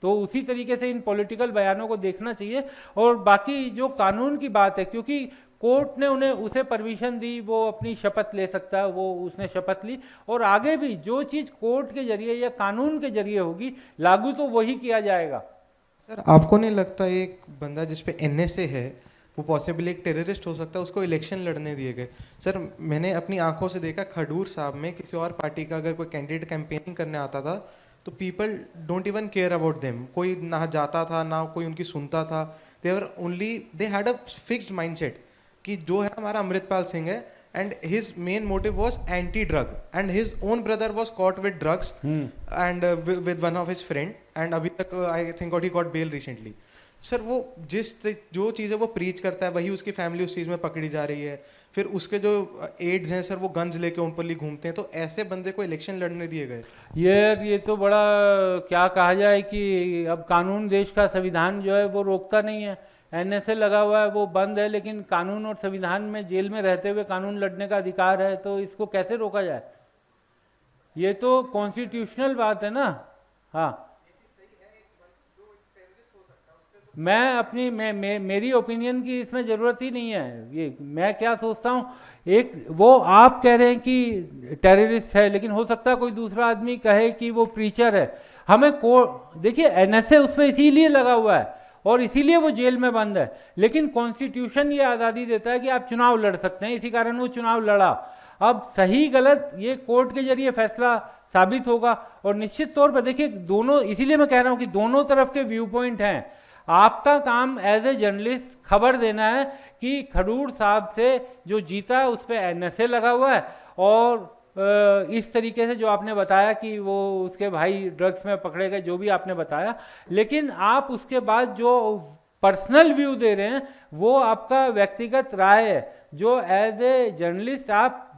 तो उसी तरीके से इन पॉलिटिकल बयानों को देखना चाहिए। और बाकी जो कानून की बात है, क्योंकि कोर्ट ने उसे परमिशन दी, वो अपनी शपथ ले सकता है, वो उसने शपथ ली, और आगे भी जो चीज़ कोर्ट के जरिए या कानून के जरिए होगी लागू तो वही किया जाएगा। सर आपको नहीं लगता एक बंदा जिस पे NSA है वो पॉसिबली एक टेररिस्ट हो सकता है, उसको इलेक्शन लड़ने दिए गए? सर मैंने अपनी आंखों से देखा खडूर साहब में किसी और पार्टी का अगर कोई कैंडिडेट कैंपेनिंग करने आता था तो people don't even care about them, कोई ना जाता था ना कोई उनकी सुनता था। They had a fixed mindset कि जो है हमारा अमृतपाल सिंह है and his main motive was anti-drug and his own brother was caught with drugs and with one of his friend and अभी तक I think he got bail recently. Sir वो जो चीज़ें वो प्रीच करता है वही उसकी फैमिली उस चीज़ में पकड़ी जा रही है, फिर उसके जो एड्स हैं सर वो गन्स लेके उन पर घूमते हैं, तो ऐसे बंदे को इलेक्शन लड़ने दिए गए। ये तो बड़ा क्या कहा जाए कि अब कानून देश का संविधान जो है वो रोकता नहीं है। NSA लगा हुआ है, वो बंद है, लेकिन कानून और संविधान में जेल में रहते हुए कानून लड़ने का अधिकार है, तो इसको कैसे रोका जाए? ये तो कॉन्स्टिट्यूशनल बात है ना। हाँ, मेरी ओपिनियन की इसमें ज़रूरत ही नहीं है। ये मैं क्या सोचता हूँ, एक वो आप कह रहे हैं कि टेररिस्ट है, लेकिन हो सकता है कोई दूसरा आदमी कहे कि वो प्रीचर है। हमें देखिए NSA उसमें इसीलिए लगा हुआ है और इसीलिए वो जेल में बंद है, लेकिन कॉन्स्टिट्यूशन ये आज़ादी देता है कि आप चुनाव लड़ सकते हैं, इसी कारण वो चुनाव लड़ा। अब सही गलत ये कोर्ट के जरिए फैसला साबित होगा, और निश्चित तौर पर देखिए दोनों, इसीलिए मैं कह रहा हूँ कि दोनों तरफ के व्यू पॉइंट हैं। आपका काम एज ए जर्नलिस्ट खबर देना है कि खडूर साहब से जो जीता है उस पर NSA लगा हुआ है, और इस तरीके से जो आपने बताया कि वो उसके भाई ड्रग्स में पकड़े गए, जो भी आपने बताया, लेकिन आप उसके बाद जो पर्सनल व्यू दे रहे हैं वो आपका व्यक्तिगत राय है, जो एज ए जर्नलिस्ट आप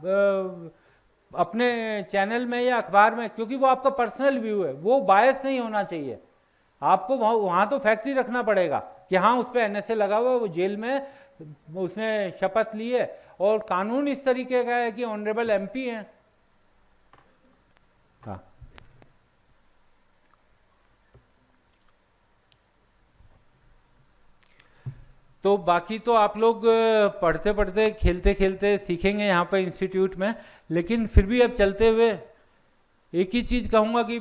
अपने चैनल में या अखबार में, क्योंकि वो आपका पर्सनल व्यू है, वो बायस नहीं होना चाहिए। आपको वहाँ तो फैक्ट्री रखना पड़ेगा कि हाँ उस पर NSA लगा हुआ है, वो जेल में उसने शपथ ली है, और कानून इस तरीके का है कि ऑनरेबल MP हैं। हाँ, तो बाकी तो आप लोग पढ़ते पढ़ते खेलते खेलते सीखेंगे यहाँ पर इंस्टीट्यूट में, लेकिन फिर भी अब चलते हुए एक ही चीज़ कहूँगा कि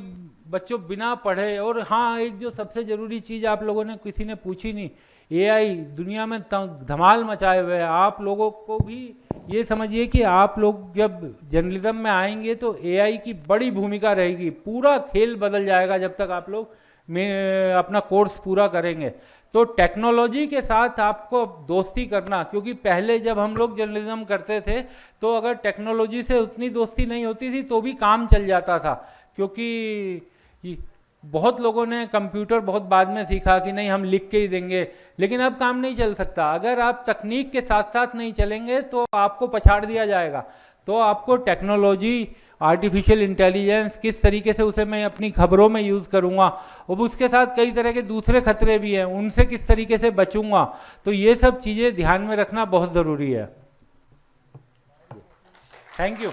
बच्चों बिना पढ़े, और हाँ एक जो सबसे ज़रूरी चीज़ आप लोगों ने किसी ने पूछी नहीं, AI दुनिया में धमाल मचाए हुए है। आप लोगों को भी ये समझिए कि आप लोग जब जर्नलिज्म में आएंगे तो AI की बड़ी भूमिका रहेगी, पूरा खेल बदल जाएगा जब तक आप लोग अपना कोर्स पूरा करेंगे। तो टेक्नोलॉजी के साथ आपको दोस्ती करना, क्योंकि पहले जब हम लोग जर्नलिज्म करते थे तो अगर टेक्नोलॉजी से उतनी दोस्ती नहीं होती थी तो भी काम चल जाता था, क्योंकि बहुत लोगों ने कंप्यूटर बहुत बाद में सीखा कि नहीं हम लिख के ही देंगे, लेकिन अब काम नहीं चल सकता। अगर आप तकनीक के साथ साथ नहीं चलेंगे तो आपको पछाड़ दिया जाएगा। तो आपको टेक्नोलॉजी, आर्टिफिशियल इंटेलिजेंस किस तरीके से उसे मैं अपनी खबरों में यूज़ करूँगा, और उसके साथ कई तरह के दूसरे खतरे भी हैं, उनसे किस तरीके से बचूंगा, तो ये सब चीज़ें ध्यान में रखना बहुत ज़रूरी है। Thank you.